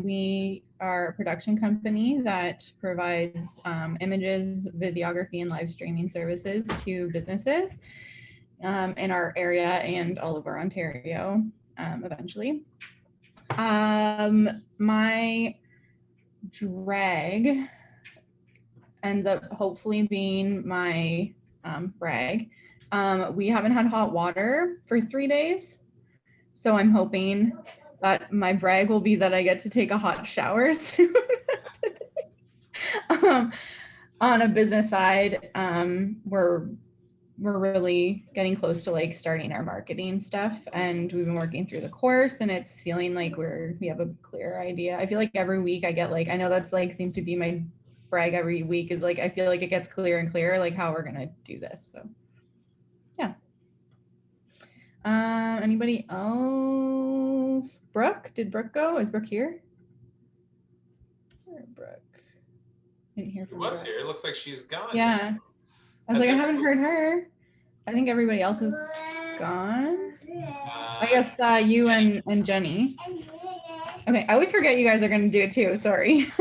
We are a production company that provides images, videography, and live streaming services to businesses in our area and all over Ontario eventually. My drag ends up hopefully being my brag. We haven't had hot water for 3 days. So I'm hoping that my brag will be that I get to take a hot shower soon. On a business side, we're really getting close to like starting our marketing stuff, and we've been working through the course, and it's feeling like we have a clear idea. I feel like every week I get like, I know that's like seems to be my brag every week, is like I feel like it gets clearer and clearer like how we're gonna do this. So yeah. Anybody else? Brooke? Did Brooke go? Is Brooke here? Where Brooke? Didn't hear from Who was Brooke. here? It looks like she's gone. Yeah. I was like, I haven't heard her. I think everybody else is gone. I guess you and Jenny. Okay, I always forget you guys are gonna do it too. Sorry.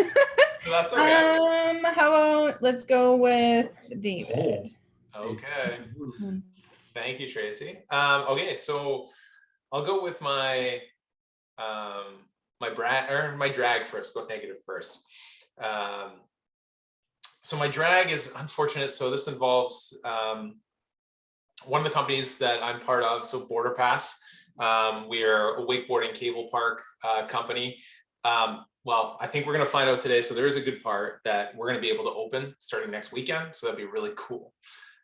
That's okay. How about let's go with David. Okay. Thank you, Tracy. Okay, so I'll go with my my drag first. Go negative first. So my drag is unfortunate. So this involves one of the companies that I'm part of. So Border Pass. We are a wakeboarding cable park company. Well, I think we're going to find out today. So there is a good part that we're going to be able to open starting next weekend. So that'd be really cool.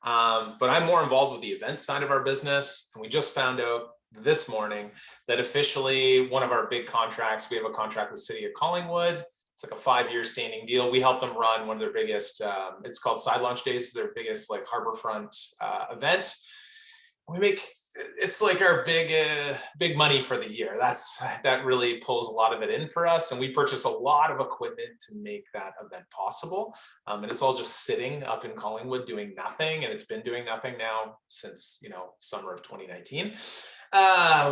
But I'm more involved with the event side of our business. And we just found out this morning that officially one of our big contracts, we have a contract with City of Collingwood. It's like a 5-year standing deal. We help them run one of their biggest, it's called Side Launch Days, their biggest like harborfront event. It's like our big money for the year. That really pulls a lot of it in for us. And we purchased a lot of equipment to make that event possible. And it's all just sitting up in Collingwood doing nothing. And it's been doing nothing now since, summer of 2019.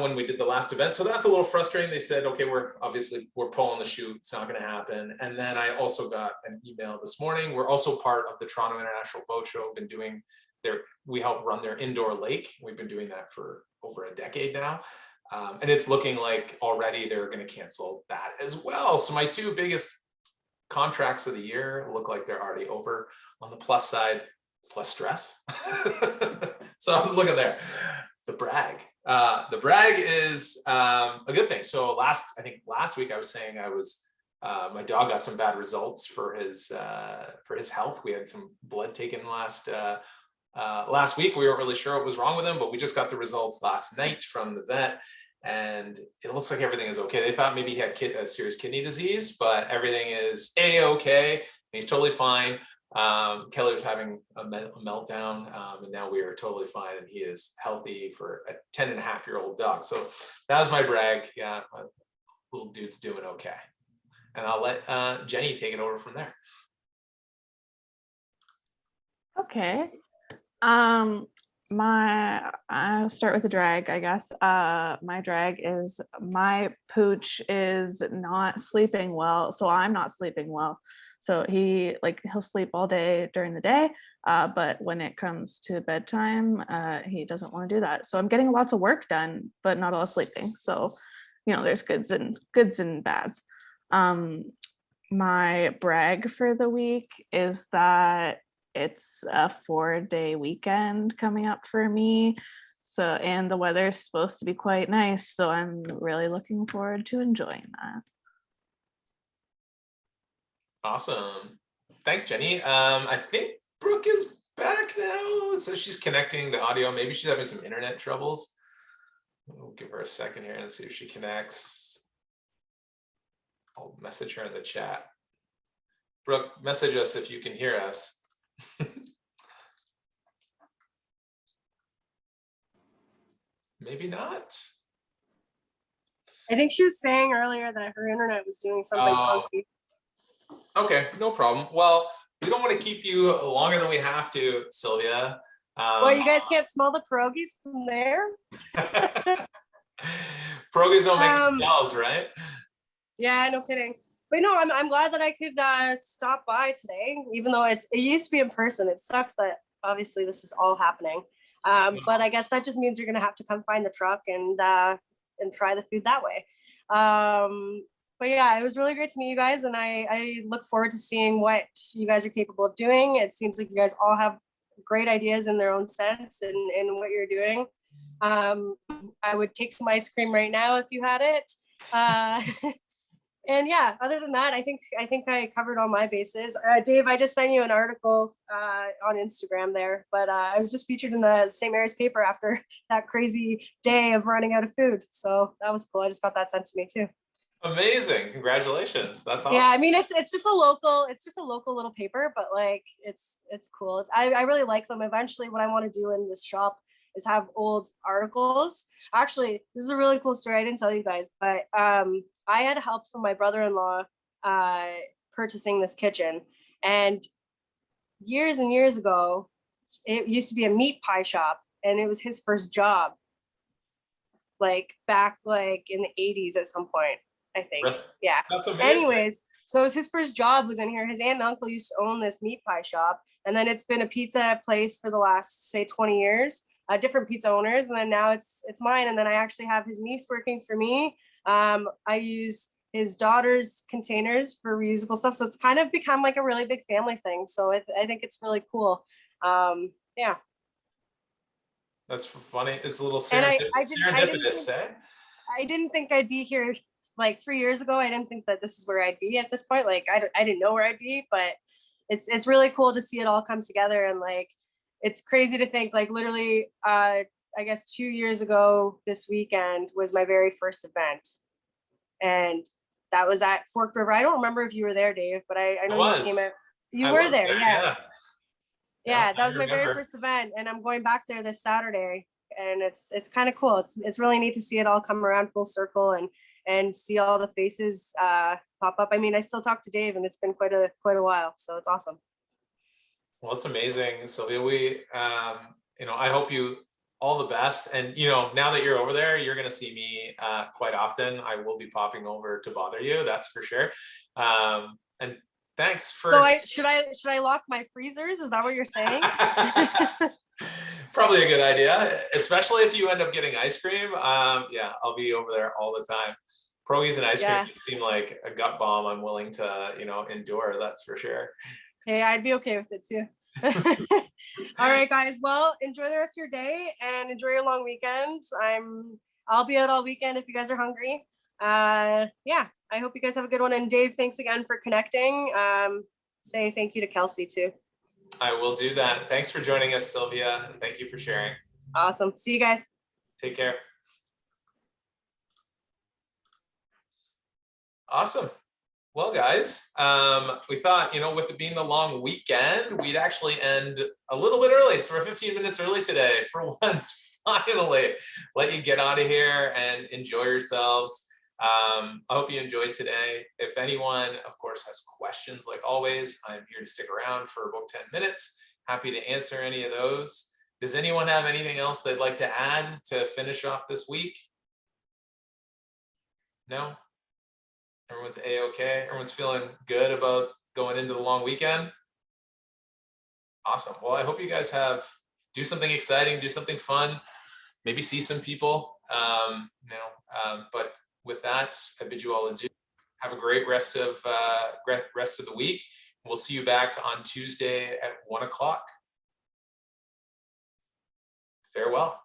When we did the last event. So that's a little frustrating. They said, okay, we're pulling the chute. It's not going to happen. And then I also got an email this morning. We're also part of the Toronto International Boat Show. Been doing we help run their indoor lake. We've been doing that for over a decade now. And it's looking like already they're going to cancel that as well. So my two biggest contracts of the year look like they're already over. On the plus side, it's less stress. So look at there. The brag. The brag is a good thing. So I think last week I was saying my dog got some bad results for his health. We had some blood taken last week. We weren't really sure what was wrong with him, but we just got the results last night from the vet, and it looks like everything is okay. They thought maybe he had a serious kidney disease, but everything is a-okay, and he's totally fine. Kelly was having a meltdown, and now we are totally fine, and he is healthy for a 10.5-year-old dog. So that was my brag. Yeah, my little dude's doing okay. And I'll let Jenny take it over from there. Okay. I'll start with the drag, I guess. My drag is my pooch is not sleeping well, so I'm not sleeping well. So he'll sleep all day during the day, but when it comes to bedtime, he doesn't want to do that. So I'm getting lots of work done, but not a lot of sleeping. So, there's goods and bads. My brag for the week is that it's a 4-day weekend coming up for me. So, and the weather is supposed to be quite nice. So I'm really looking forward to enjoying that. Awesome. Thanks, Jenny. I think Brooke is back now. So she's connecting to audio. Maybe she's having some internet troubles. We'll give her a second here and see if she connects. I'll message her in the chat. Brooke, message us if you can hear us. Maybe not. I think she was saying earlier that her internet was doing something funky. Okay, no problem. Well, we don't want to keep you longer than we have to, Sylvia. Well, you guys can't smell the pierogies from there? Pierogies don't make themselves, right? Yeah, no kidding. But no, I'm glad that I could stop by today, even though it used to be in person. It sucks that obviously this is all happening. But I guess that just means you're gonna have to come find the truck and try the food that way. But yeah, it was really great to meet you guys, and I look forward to seeing what you guys are capable of doing. It seems like you guys all have great ideas in their own sense and what you're doing. I would take some ice cream right now if you had it. And yeah, other than that, I think I covered all my bases. Dave, I just sent you an article on Instagram there, but I was just featured in the St. Mary's paper after that crazy day of running out of food. So that was cool. I just got that sent to me too. Amazing. Congratulations. That's awesome. Yeah, I mean it's just a local little paper, but like it's cool. I really like them. Eventually what I want to do in this shop is have old articles. Actually, this is a really cool story. I didn't tell you guys, but I had help from my brother-in-law purchasing this kitchen. And years and years ago, it used to be a meat pie shop, and it was his first job. Like back like in the 80s at some point, I think. Really? Yeah. That's amazing. Anyways, so it was his first job was in here. His aunt and uncle used to own this meat pie shop. And then it's been a pizza place for the last, say, 20 years. Different pizza owners, and then now it's mine. And then I actually have his niece working for me. I use his daughter's containers for reusable stuff, so it's kind of become like a really big family thing. So I think it's really cool. Yeah. That's funny. It's a little serendipitous, eh? I didn't think I'd be here like 3 years ago. I didn't think that this is where I'd be at this point. Like I didn't know where I'd be, but it's really cool to see it all come together. And like it's crazy to think like literally I guess 2 years ago this weekend was my very first event, and that was at Forked River. I don't remember if you were there, Dave, but I know you came out. You were there, yeah. Yeah, that was my very first event, and I'm going back there this Saturday, and it's kind of cool. It's really neat to see it all come around full circle and see all the faces pop up. I mean, I still talk to Dave, and it's been quite a while, so it's awesome. Well, it's amazing, Sylvia. We, I hope you all the best. And, now that you're over there, you're going to see me quite often. I will be popping over to bother you. That's for sure. And thanks for. So should I lock my freezers? Is that what you're saying? Probably a good idea, especially if you end up getting ice cream. Yeah, I'll be over there all the time. Pierogies and ice cream seem like a gut bomb I'm willing to, endure. That's for sure. Hey, I'd be okay with it too. All right, guys. Well, enjoy the rest of your day and enjoy your long weekend. I'll be out all weekend if you guys are hungry. Yeah, I hope you guys have a good one. And Dave, thanks again for connecting. Say thank you to Kelsey too. I will do that. Thanks for joining us, Sylvia. And thank you for sharing. Awesome. See you guys. Take care. Awesome. Well, guys, we thought, with it being the long weekend, we'd actually end a little bit early. So we're 15 minutes early today. For once, finally, let you get out of here and enjoy yourselves. I hope you enjoyed today. If anyone, of course, has questions, like always, I'm here to stick around for about 10 minutes. Happy to answer any of those. Does anyone have anything else they'd like to add to finish off this week? No? Everyone's A-okay? Everyone's feeling good about going into the long weekend? Awesome. Well, I hope you guys do something exciting, do something fun, maybe see some people. But with that, I bid you all adieu. Have a great rest of the week. We'll see you back on Tuesday at 1 o'clock. Farewell.